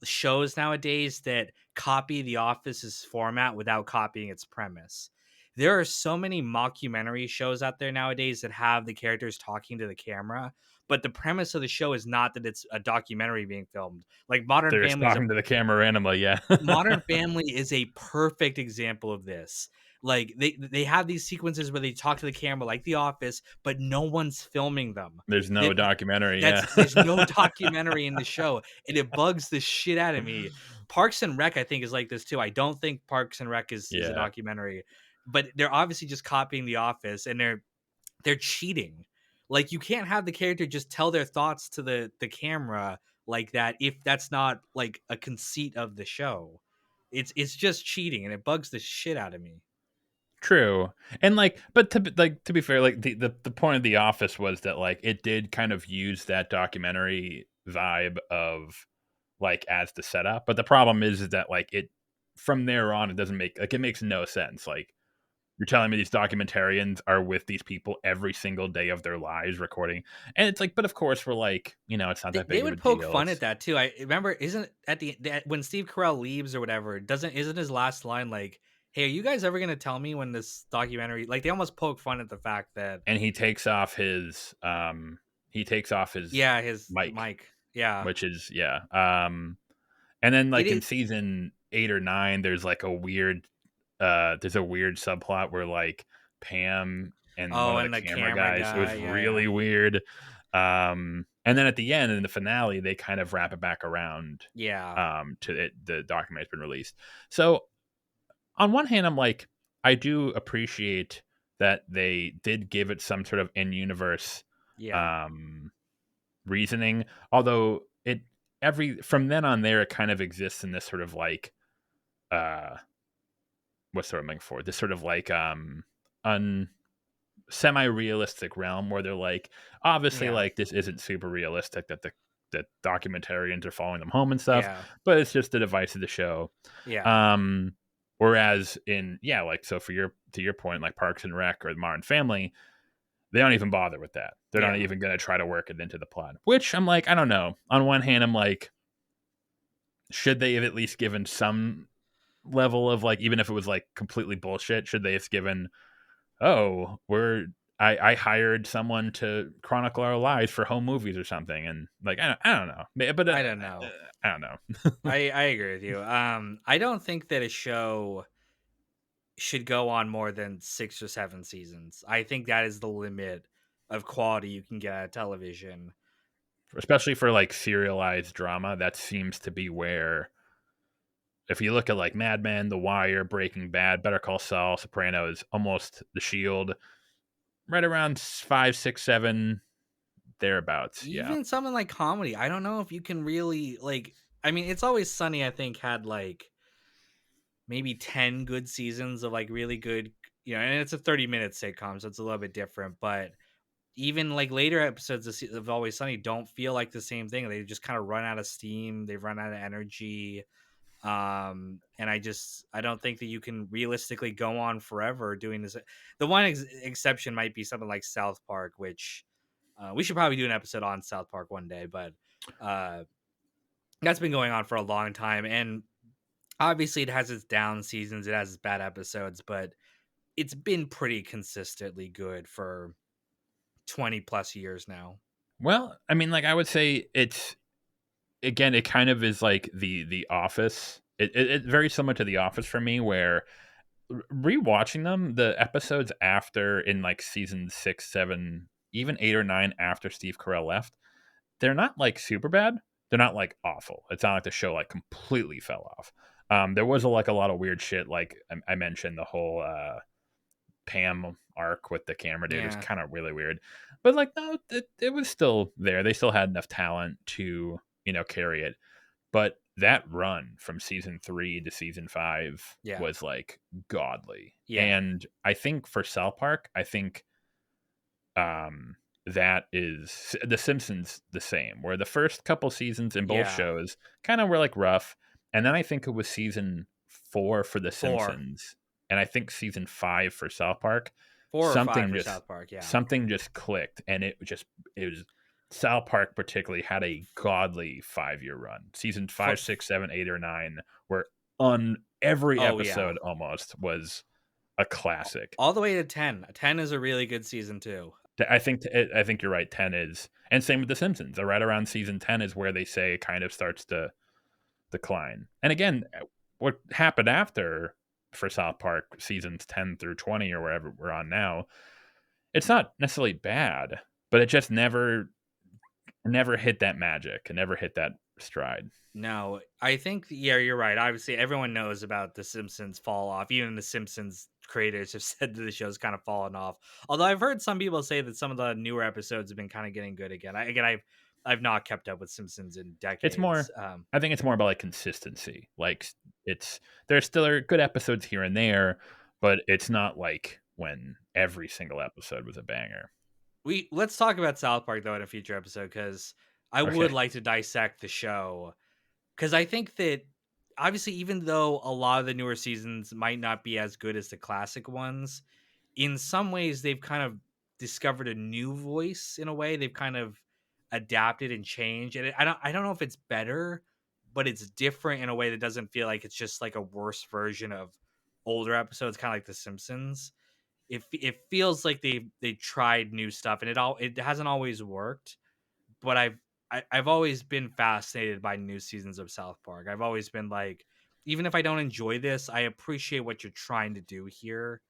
shows nowadays that copy The Office's format without copying its premise. There are so many mockumentary shows out there nowadays that have the characters talking to the camera, but the premise of the show is not that it's a documentary being filmed. Like they're just talking to the camera randomly. Yeah. Modern Family is a perfect example of this. Like they have these sequences where they talk to the camera like The Office, but no one's filming them. There's no That documentary. Yeah. that's there's no documentary in the show, and it bugs the shit out of me. Parks and Rec, I think, is like this too. I don't think Parks and Rec is a Yeah. documentary, but they're obviously just copying The Office, and they're cheating. Like you can't have the character just tell their thoughts to the camera like that if that's not like a conceit of the show. It's just cheating and it bugs the shit out of me. True. And like but to be fair, like the point of The Office was that like it did kind of use that documentary vibe of like as the setup. But the problem is that like it from there on it doesn't make like it makes no sense. Like you're telling me these documentarians are with these people every single day of their lives recording. And it's like, but of course we're like, you know, it's not that They big of a would poke deal. fun at It's that too. I remember isn't at when Steve Carell leaves or whatever, doesn't isn't his last line like, "Hey, are you guys ever going to tell me when this documentary?" Like they almost poke fun at the fact that and he takes off his yeah, his mic, mic. Yeah. which is yeah. And then It like in is season 8 or 9, there's like a weird there's a weird subplot where like Pam and one Oh, of the and the camera camera guys. It was guy. Yeah, yeah. really weird. And then at the end, in the finale, they kind of wrap it back around Yeah. to it. The documentary's been released. So on one hand, I'm like, I do appreciate that they did give it some sort of in-universe Yeah. um, reasoning. Although it every from then on there, it kind of exists in this sort of like uh, what's the word I'm looking for? This sort of like un semi-realistic realm where they're like, obviously, Yeah. like this isn't super realistic that the documentarians are following them home and stuff, Yeah. but it's just a device of the show. Yeah. Um, whereas in like so for your point, like Parks and Rec or the Modern Family, they don't even bother with that. They're not Yeah. even going to try to work it into the plot. Which I'm like, I don't know. On one hand, I'm like, should they have at least given some level of like, even if it was like completely bullshit, should they have given, oh, I hired someone to chronicle our lives for home movies or something, and like I don't know, but I don't know. I don't know. I agree with you. I don't think that a show should go on more than 6 or 7 seasons. I think that is the limit of quality you can get out of television. Especially for like serialized drama, that seems to be where if you look at like Mad Men, The Wire, Breaking Bad, Better Call Saul, Sopranos, almost The Shield, right around 5, 6, 7 thereabouts. Yeah, Even something like comedy, I don't know if you can really like I mean, It's Always Sunny I think had like maybe 10 good seasons of like really good, and it's a 30-minute sitcom, so it's a little bit different, but even like later episodes of Always Sunny don't feel like the same thing. They just kind of run out of steam, they run out of energy. And I don't think that you can realistically go on forever doing this. The one exception might be something like South Park, which we should probably do an episode on South Park one day, but uh that's been going on for a long time, and obviously it has its down seasons, it has its bad episodes, but it's been pretty consistently good for 20 plus years now. well, I mean, like I would say it's again, it kind of is like the Office. It's very similar to The Office for me, where rewatching them, the episodes after in like season 6, 7, even 8 or 9 after Steve Carell left, they're not like super bad. They're not like awful. It's not like the show like completely fell off. There was like a lot of weird shit. Like I mentioned, the whole Pam arc with the camera dude was Yeah. kind of really weird. But like, no, it was still there. They still had enough talent to carry it. But that run from season 3 to season 5 Yeah. was like godly. Yeah. And I think for South Park, I think um that is The Simpsons the same, where the first couple seasons in both Yeah. shows kind of were like rough. And then I think it was season 4 for The 4. Simpsons, and I think season 5 for South Park. 4 or 5 Something for just South Park, yeah. something just clicked, and it was South Park particularly had a godly 5-year run. Season For 5, 6, 7, 8, or 9 were on every Oh, yeah. episode almost was a classic. All the way to 10. 10 is a really good season too. I think you're right. 10 is, and same with The Simpsons. Right around season 10 is where they say it kind of starts to decline. And again, what happened after for South Park seasons 10 through 20 or wherever we're on now, it's not necessarily bad, but it just never hit that magic and never hit that stride. No, I think yeah, you're right. Obviously, everyone knows about the Simpsons fall off. Even the Simpsons creators have said that the show's kind of fallen off. Although I've heard some people say that some of the newer episodes have been kind of getting good again. I've not kept up with Simpsons in It's decades. more I think it's more about like consistency. Like it's there still are good episodes here and there, but it's not like when every single episode was a banger. We Let's talk about South Park though in a future episode because I would Okay. like to dissect the show. Because I think that obviously, even though a lot of the newer seasons might not be as good as the classic ones, in some ways they've kind of discovered a new voice in a way. They've kind of adapted and changed. And I don't know if it's better, but it's different in a way that doesn't feel like it's just like a worse version of older episodes, kind of like The Simpsons. It feels like they tried new stuff and it hasn't always worked, but I've always been fascinated by new seasons of South Park. I've always been like, even if I don't enjoy this, I appreciate what you're trying to do here.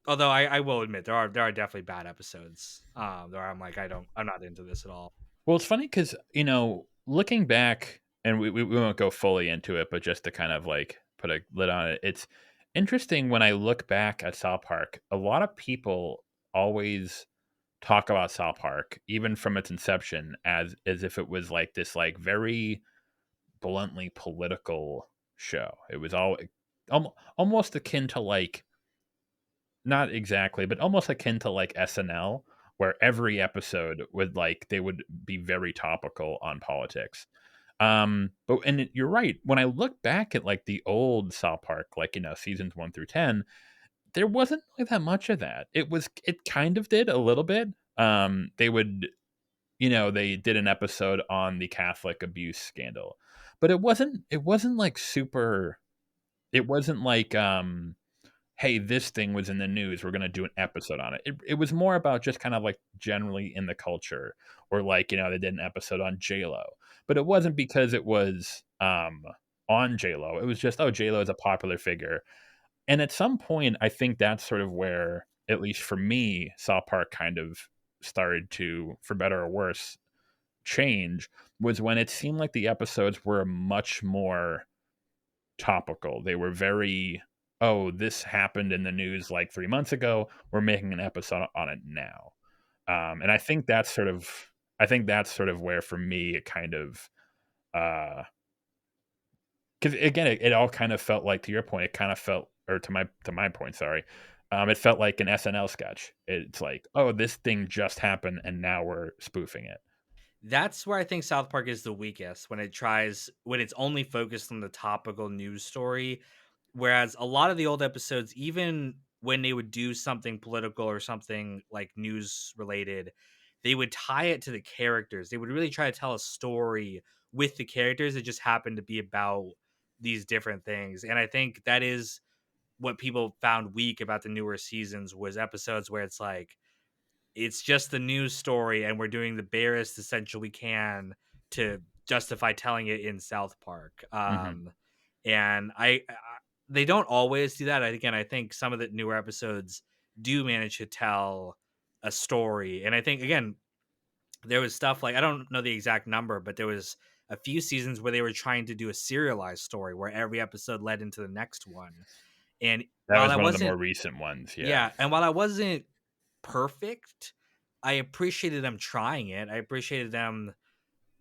Although I will admit there are definitely bad episodes. Where I'm like I'm not into this at all. Well, it's funny because, looking back, and we won't go fully into it, but just to kind of like put a lid on it, it's interesting when I look back at South Park. A lot of people always talk about South Park, even from its inception, as if it was like this like very bluntly political show. It was all almost akin to like, not exactly, but almost akin to like SNL, where every episode would like they would be very topical on politics. But you're right. When I look back at like the old South Park, like seasons 1 through 10, there wasn't really that much of that. It kind of did a little bit. They would, they did an episode on the Catholic abuse scandal, but it wasn't like super. It wasn't like hey, this thing was in the news. We're going to do an episode on it. It was more about just kind of like generally in the culture, or like, they did an episode on J-Lo, but it wasn't because it was on J-Lo. It was just, oh, J-Lo is a popular figure. And at some point, I think that's sort of where, at least for me, South Park kind of started to, for better or worse, change, was when it seemed like the episodes were much more topical. They were very, oh, this happened in the news like 3 months ago. We're making an episode on it now. And I think that's sort of where for me it kind of, because again, it all kind of felt like, to your point, it kind of felt, or to my point, sorry, it felt like an SNL sketch. It's like, oh, this thing just happened and now we're spoofing it. That's where I think South Park is the weakest when it's only focused on the topical news story. Whereas a lot of the old episodes, even when they would do something political or something like news related, they would tie it to the characters. They would really try to tell a story with the characters. It just happened to be about these different things. And I think that is what people found weak about the newer seasons was episodes where it's like it's just the news story and we're doing the barest essential we can to justify telling it in South Park. Hmm. And they don't always do that. Again, I think some of the newer episodes do manage to tell a story. And I think again, there was stuff like I don't know the exact number, but there was a few seasons where they were trying to do a serialized story where every episode led into the next one. And That while was I one of the more wasn't recent ones. Yeah. yeah, and while I wasn't perfect, I appreciated them trying it. I appreciated them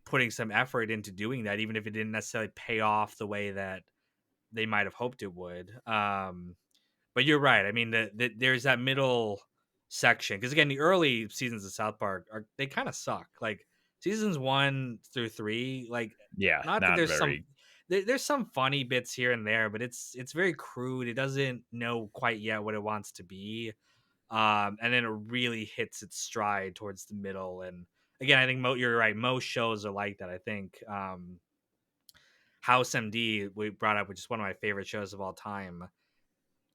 putting some effort into doing that, even if it didn't necessarily pay off the way that they might have hoped it would. But you're right. I mean, there's that middle section because again, the early seasons of South Park they kind of suck. Like seasons 1 through 3, like Yeah. not that Not very. there's some funny bits here and there, but it's very crude. It doesn't know quite yet what it wants to be, and then it really hits its stride towards the middle. And again, I think you're right. Most shows are like that. I think House MD we brought up, which is one of my favorite shows of all time.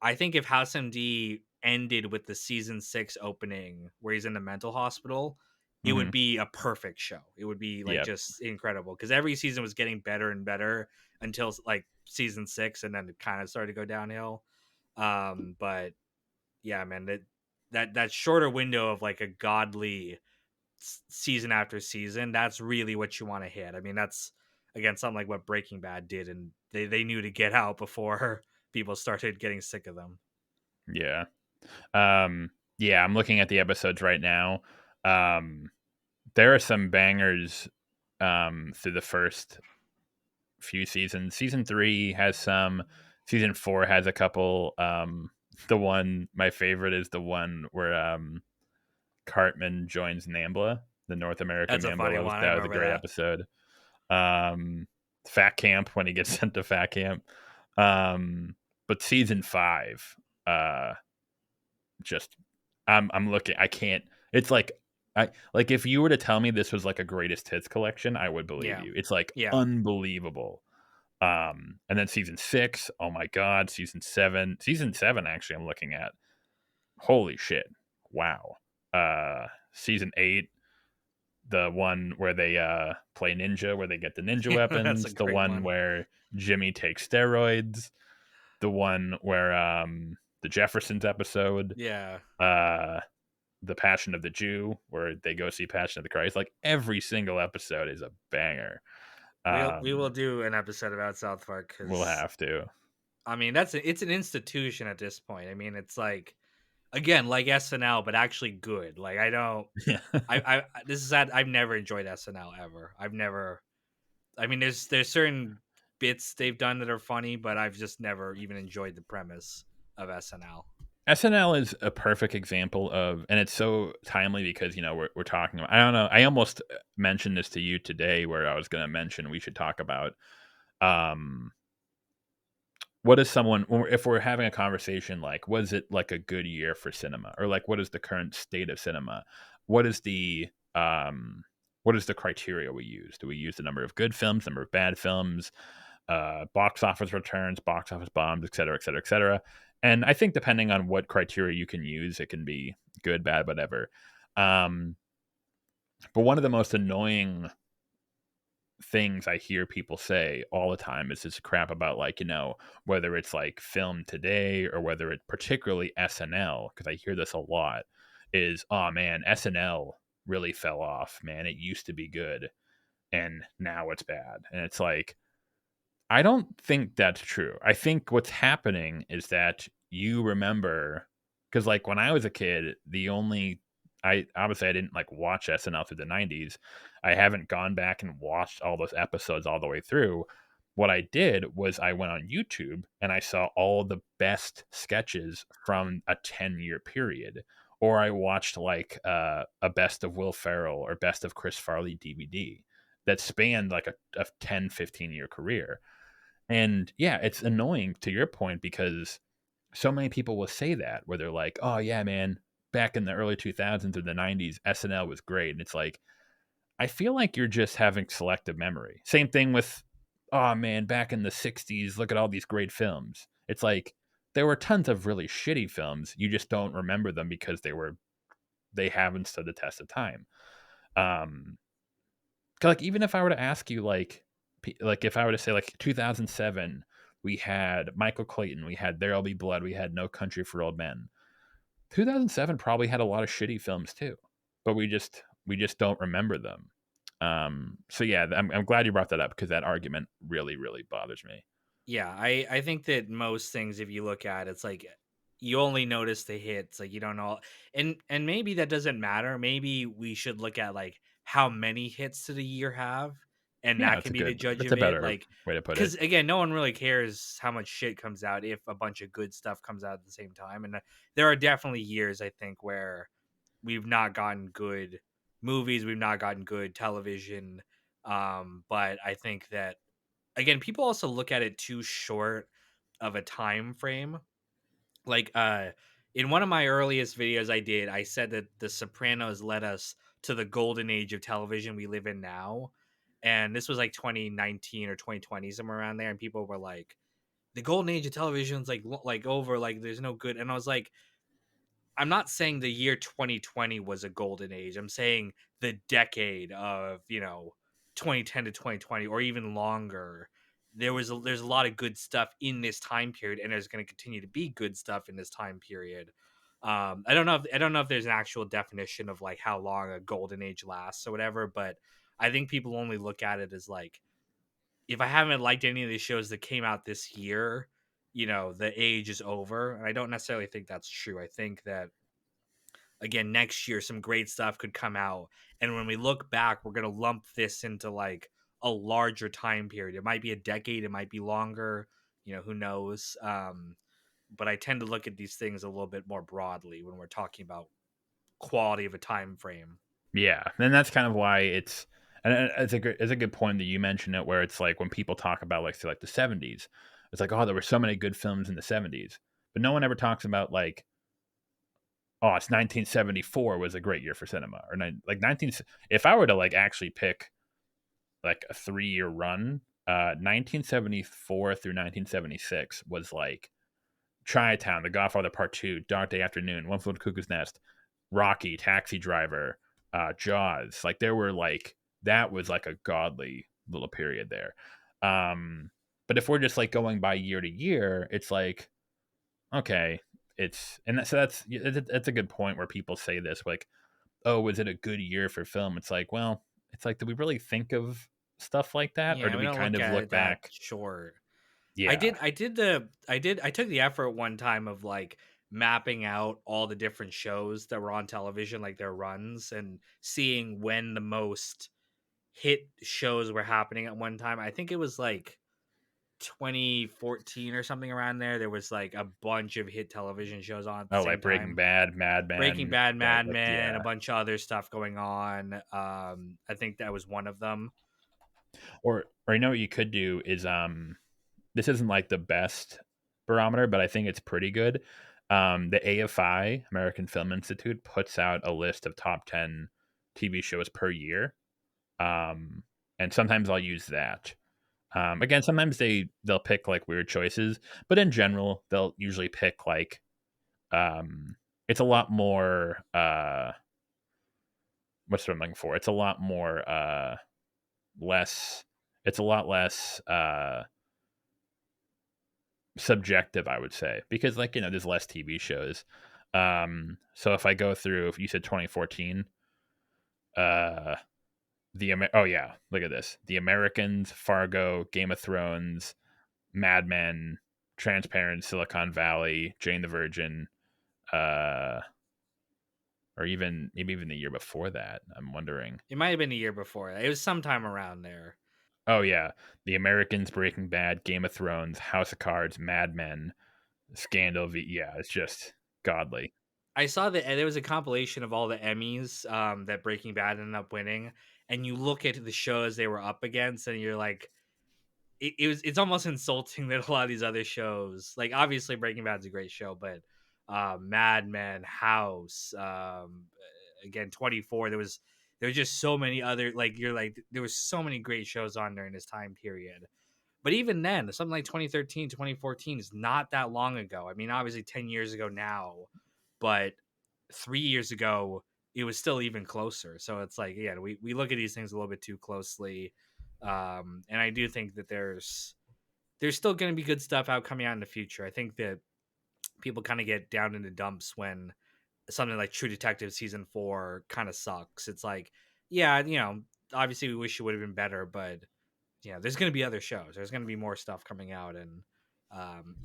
I think if House MD ended with the season 6 opening where he's in the mental hospital, it would Hmm. be a perfect show. It would be like Yeah. just incredible because every season was getting better and better until like season 6, and then it kind of started to go downhill. But yeah, man, that shorter window of like a godly season after season, that's really what you want to hit. I mean, that's again something like what Breaking Bad did, and they knew to get out before people started getting sick of them. Yeah. Yeah, I'm looking at the episodes right now. Um, there are some bangers through the first few seasons. Season 3 has some. Season 4 has a couple. The one my favorite is the one where Cartman joins NAMBLA, the North American That's a funny NAMBLA. one. I That was a remember great that. episode. Um, Fat Camp when he gets sent to Fat Camp. But season 5, uh, just I'm looking. I can't. It's like like if you were to tell me this was like a greatest hits collection, I would believe Yeah, you. It's like yeah. unbelievable. And then season 6, oh my god, season 7 actually I'm looking at. Holy shit. Wow. Season 8, the one where they play ninja, where they get the ninja That's a weapons, the great one one. where Jimmy takes steroids, the one where the Jeffersons episode, Yeah. uh, the Passion of the Jew, where they go see Passion of the Christ. Like every single episode is a banger. We will do an episode about South Park We'll because have to. I mean it's an institution at this point. I mean, it's like again like SNL, but actually good. Like I don't. Yeah. This is sad. I've never enjoyed SNL ever. I've never. I mean, there's certain bits they've done that are funny, but I've just never even enjoyed the premise of SNL. SNL is a perfect example of, and it's so timely because we're talking about. I don't know. I almost mentioned this to you today, where I was going to mention we should talk about um what is someone if we're having a conversation like was it like a good year for cinema, or like what is the current state of cinema, what is the um what is the criteria we use? Do we use the number of good films, number of bad films, box office returns, box office bombs, et cetera, et cetera, et cetera? And I think depending on what criteria you can use, it can be good, bad, whatever. um but one of the most annoying things I hear people say all the time is this crap about, like, whether it's like film today or whether it particularly SNL, because I hear this a lot, is, oh man, SNL really fell off, man. It used to be good and now it's bad. And it's like, I don't think that's true. I think what's happening is that you remember, because like when I was a kid, I obviously I didn't like watch SNL through the 90s. I haven't gone back and watched all those episodes all the way through. What I did was I went on YouTube and I saw all the best sketches from a 10-year period. Or I watched like a best of Will Ferrell or best of Chris Farley DVD that spanned like a 10, 15-year career. And yeah, it's annoying to your point because so many people will say that, where they're like, "Oh yeah, man, back in the early 2000s or the 90s, SNL was great." And it's like, I feel like you're just having selective memory. Same thing with, "Oh man, back in the 60s, look at all these great films." It's like there were tons of really shitty films. You just don't remember them because they haven't stood the test of time. Um 'Cause, like, even if I were to ask you, like if I were to say like 2007, we had Michael Clayton, we had There'll Be Blood, we had No Country for Old Men. 2007 probably had a lot of shitty films too, but we just don't remember them. So yeah, I'm glad you brought that up because that argument really really bothers me. Yeah, I think that most things, if you look at it's like you only notice the hits, like you don't know, and maybe that doesn't matter. Maybe we should look at like how many hits did a year have, and Yeah, that can be the judge that's of a it. better Like, way to put it. because again, no one really cares how much shit comes out if a bunch of good stuff comes out at the same time. And there are definitely years I think where we've not gotten good movies, we've not gotten good television. But I think that again, people also look at it too short of a time frame. Like in one of my earliest videos I did, I said that The Sopranos led us to the golden age of television we live in now. And this was like 2019 or 2020, somewhere around there, and people were like, the golden age of television is like over, like there's no good. And I was like, I'm not saying the year 2020 was a golden age. I'm saying the decade of, 2010 to 2020 or even longer. There's a lot of good stuff in this time period, and there's going to continue to be good stuff in this time period. I don't know if there's an actual definition of like how long a golden age lasts or whatever, but I think people only look at it as like, if I haven't liked any of these shows that came out this year, the age is over. And I don't necessarily think that's true. I think that again next year some great stuff could come out, and when we look back we're going to lump this into like a larger time period. It might be a decade, it might be longer, who knows. But I tend to look at these things a little bit more broadly when we're talking about quality of a time frame. Yeah, and that's kind of why and it's a good point that you mentioned it, where it's like when people talk about like say like the 70s, it's like, oh, there were so many good films in the 70s, but no one ever talks about like, oh, it's 1974 was a great year for cinema, or like 19. If I were to like actually pick like a 3-year run, 1974 through 1976 was like Chinatown, The Godfather Part Two, Dark Day Afternoon, One Flew Over the Cuckoo's Nest, Rocky, Taxi Driver, Jaws. Like there were like that was like a godly little period there. But if we're just like going by year to year, it's like, okay, it's and so that's a good point where people say this like, oh, was it a good year for film? It's like, well, it's like, do we really think of stuff like that, or Yeah, do we we don't kind look of at look it that back? short. Yeah. I took the effort one time of like mapping out all the different shows that were on television, like their runs, and seeing when the most hit shows were happening at one time. I think it was like 2014 or something around there. There was like a bunch of hit television shows on at the Oh, same like Breaking time. Bad, Mad Breaking Men, Bad, that Mad like Men, a yeah. bunch of other stuff going on. I think that was one of them. Or you know what you could do is this isn't like the best barometer, but I think it's pretty good. The AFI, American Film Institute, puts out a list of top 10 TV shows per year. Um, and sometimes I'll use that. Again, sometimes they'll pick like weird choices, but in general, they'll usually pick like um, it's a lot more what's what I'm looking for? It's a lot more less. It's a lot less subjective, I would say, because like there's less TV shows. So if I go through, if you said 2014, uh, oh yeah, look at this: The Americans, Fargo, Game of Thrones, Mad Men, Transparent, Silicon Valley, Jane the Virgin, uh, or even maybe even the year before that. I'm wondering. It might have been a year before. It was sometime around there. Oh yeah, The Americans, Breaking Bad, Game of Thrones, House of Cards, Mad Men, Scandal. Yeah, it's just godly. I saw that there was a compilation of all the Emmys that Breaking Bad ended up winning, and you look at the shows they were up against, and you're like, it's almost insulting that a lot of these other shows, like obviously Breaking Bad's a great show, but Mad Men, House, again 24, there was just so many other, like you're like there was so many great shows on during this time period. But even then, something like 2013, 2014 is not that long ago. I mean, obviously 10 years ago now, but 3 years ago, it was still even closer. So it's like, yeah, we look at these things a little bit too closely. And I do think that there's still going to be good stuff out coming out in the future. I think that people kind of get down in the dumps when something like True Detective season 4 kind of sucks. It's like, yeah, obviously we wish it would have been better, but there's going to be other shows. There's going to be more stuff coming out, and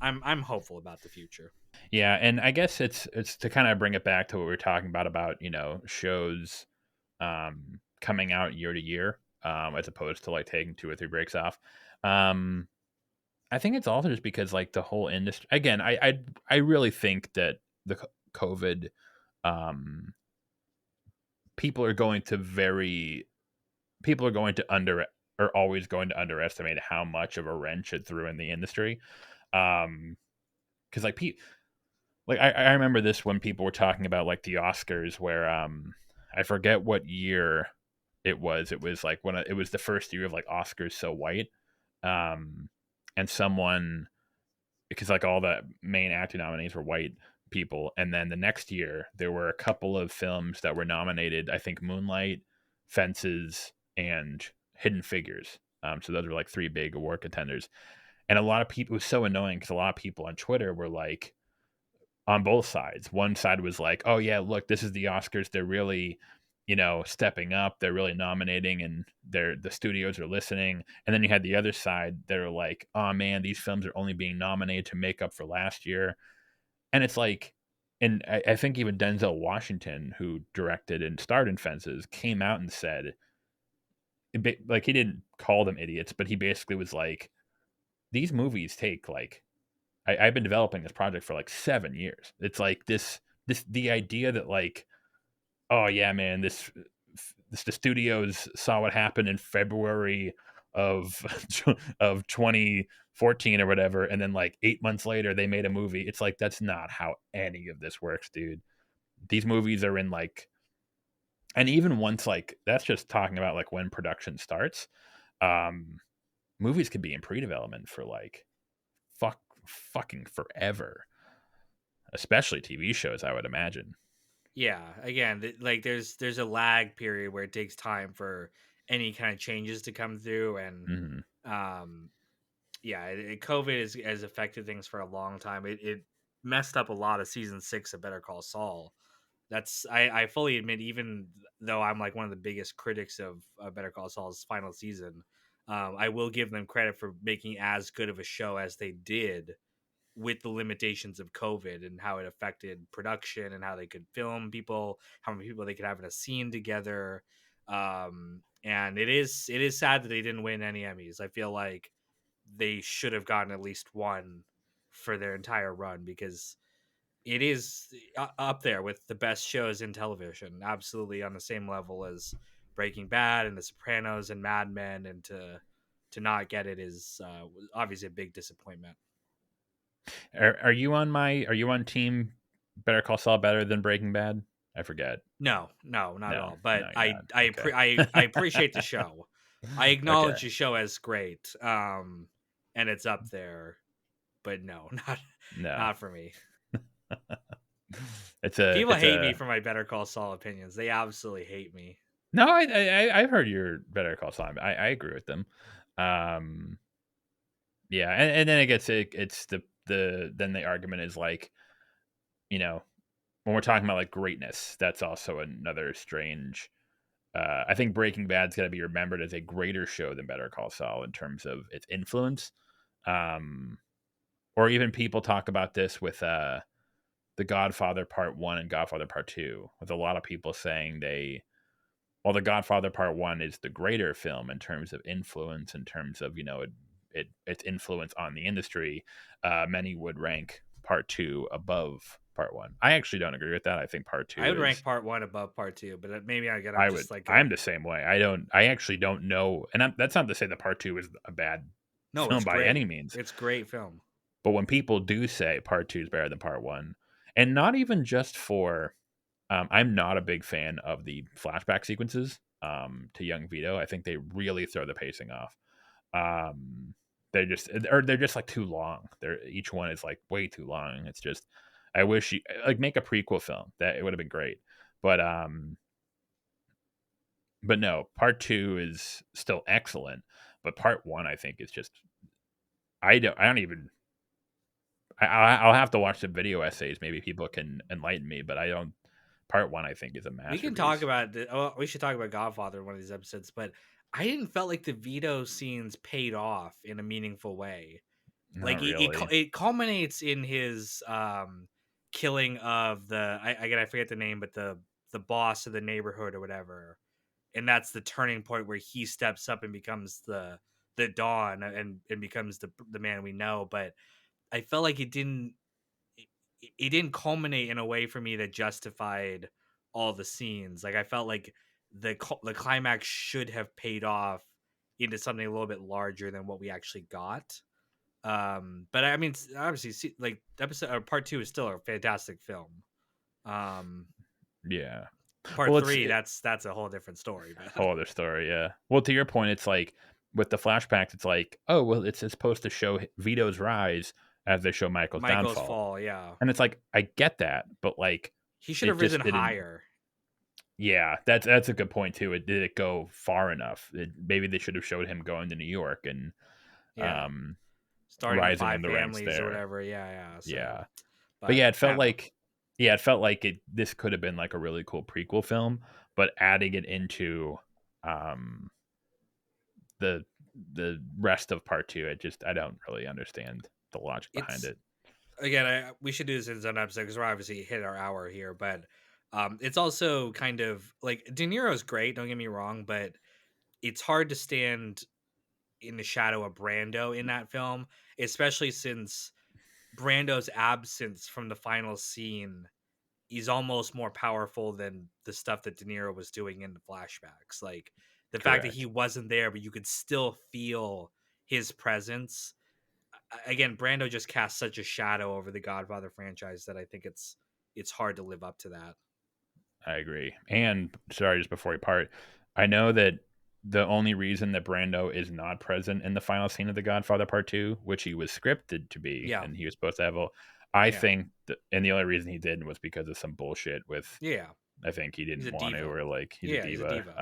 I'm hopeful about the future. Yeah, and I guess it's to kind of bring it back to what we were talking about shows coming out year to year, as opposed to like taking two or three breaks off. Um, I think it's also just because like the whole industry. Again, I really think that the COVID, um, people are going to very people are going to are always going to underestimate how much of a wrench it threw in the industry. Because like I remember this when people were talking about like the Oscars, where I forget what year it was. It was like it was the first year of like Oscars so white, um, and someone, because like all the main acting nominees were white people, and then the next year there were a couple of films that were nominated. I think Moonlight, Fences, and Hidden Figures. So those were like three big award contenders, and a lot of people. It was so annoying because a lot of people on Twitter were like, on both sides. One side was like, "Oh yeah, look, this is the Oscars. They're really, stepping up. They're really nominating, and the studios are listening." And then you had the other side that are like, "Oh man, these films are only being nominated to make up for last year." And it's like, and I think even Denzel Washington, who directed and starred in Fences, came out and said, like he didn't call them idiots, but he basically was like, "These movies take like." I've been developing this project for like 7 years. It's like the idea that like, oh yeah, man, the studios saw what happened in February of of 2014 or whatever, and then like 8 months later they made a movie. It's like that's not how any of this works, dude. These movies are in like, and even once like that's just talking about like when production starts. Um, Movies could be in pre-development for like fucking forever, especially TV shows, I would imagine. Yeah, again, like there's a lag period where it takes time for any kind of changes to come through, and Mhm. um, yeah, COVID has affected things for a long time. It messed up a lot of season 6 of Better Call Saul. I fully admit, even though I'm like one of the biggest critics of Better Call Saul's final season, I will give them credit for making as good of a show as they did with the limitations of COVID and how it affected production and how they could film people, how many people they could have in a scene together. And it is sad that they didn't win any Emmys. I feel like they should have gotten at least one for their entire run, because it is up there with the best shows in television, absolutely on the same level as Breaking Bad and The Sopranos and Mad Men, and to not get it is obviously a big disappointment. Are you on team Better Call Saul better than Breaking Bad? I forget. No, no, not at No, all. But no, you're not. Okay. I appreciate the show. I Okay. acknowledge the show as great, and it's up there. But no, No. not for me. People It's hate me a for my Better Call Saul opinions. They absolutely hate me. no. I've heard your Better Call Saul. I agree with them. Um, yeah, and then it's the then the argument is like, you know, when we're talking about like greatness, that's also another strange. I think Breaking Bad's got to be remembered as a greater show than Better Call Saul in terms of its influence. Um, or even people talk about this with the Godfather Part 1 and Godfather Part 2, with a lot of people saying well, the Godfather Part 1 is the greater film in terms of influence, in terms of, its influence on the industry. Many would rank Part 2 above Part 1. I actually don't agree with that. I think Part I 2 would rank is part one above part two, but maybe I'm I would just like I'm the same way. I actually don't know, and that's not to say that Part 2 is a bad no, film it's by any great. means. It's great film. But when people do say Part 2 is better than Part 1, and not even just for I'm not a big fan of the flashback sequences to young Vito. I think they really throw the pacing off. Um, they're just like too long. Each one is like way too long. It's just I wish you like make a prequel film. That it would have been great. But but no, part 2 is still excellent, but part 1 I think is just I don't even I'll have to watch the video essays. Maybe people can enlighten me, but I don't. Part 1 I think is a We can talk masterpiece. about we should talk about Godfather in one of these episodes, but I didn't felt like the Vito scenes paid off in a meaningful way. Not Like really. it culminates in his killing of I forget the name, but the boss of the neighborhood or whatever, and that's the turning point where he steps up and becomes the Dawn, and becomes the man we know. But I felt like it, it didn't culminate in a way for me that justified all the scenes. Like I felt like the climax should have paid off into something a little bit larger than what we actually got. But I mean, obviously, like episode or part two is still a fantastic film. Um, Yeah. part Well, it's three, that's a whole different story. But whole other story, yeah. Well, to your point, it's like with the flashbacks, it's like, oh, well, it's supposed to show Vito's rise as they show Michael's Michael's downfall. fall, yeah, And it's like, I get that, but like he should it have risen just didn't. higher. Yeah, that's a good point too. It did it go far enough? Maybe they should have showed him going to New York and Yeah, um starting the rising in five the ranks families or there. whatever. Yeah, yeah. So, Yeah. But but yeah, I don't know. it felt like this could have been like a really cool prequel film, but adding it into um the the rest of part 2, I don't really understand the logic behind It's it. again, we should do this in its own episode because we're obviously hit our hour here. But it's also kind of like De Niro's great. Don't get me wrong, but it's hard to stand in the shadow of Brando in that film, especially since Brando's absence from the final scene is almost more powerful than the stuff that De Niro was doing in the flashbacks. Like the fact that he Correct. wasn't there, but you could still feel his presence. Again, Brando just casts such a shadow over the Godfather franchise that I think it's hard to live up to that. I agree. And sorry, just before we part, I know that the only reason that Brando is not present in the final scene of The Godfather Part 2, which he was scripted to be Yeah, and he was supposed to have, I yeah, think, and the only reason he didn't was because of some bullshit with, yeah. I think he He's a didn't want to, diva. or like he's a Yeah, he's a diva. diva.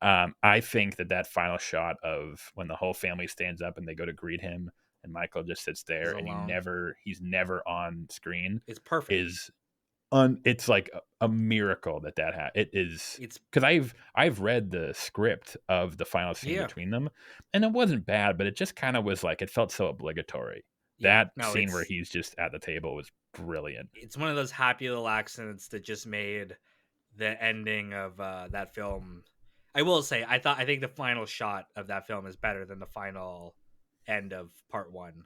Yeah, I think that final shot of when the whole family stands up and they go to greet him and Michael just sits Is there and alone. he's never on screen It's perfect. is it's like a miracle that it is, It's because I've read the script of the final scene yeah, between them, and it wasn't bad, but it just kind of was like it felt so obligatory. yeah. That No, scene where he's just at the table was brilliant. it's one of those happy little accidents that just made the ending of that film. I will say, I think the final shot of that film is better than the final end of part one.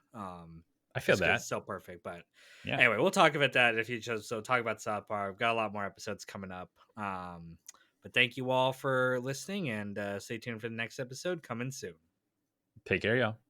I feel Just because that. it's so perfect. But Yeah. anyway, we'll talk about that in the future. So talk about South Park. We've got a lot more episodes coming up. But thank you all for listening, and stay tuned for the next episode coming soon. Take care, y'all.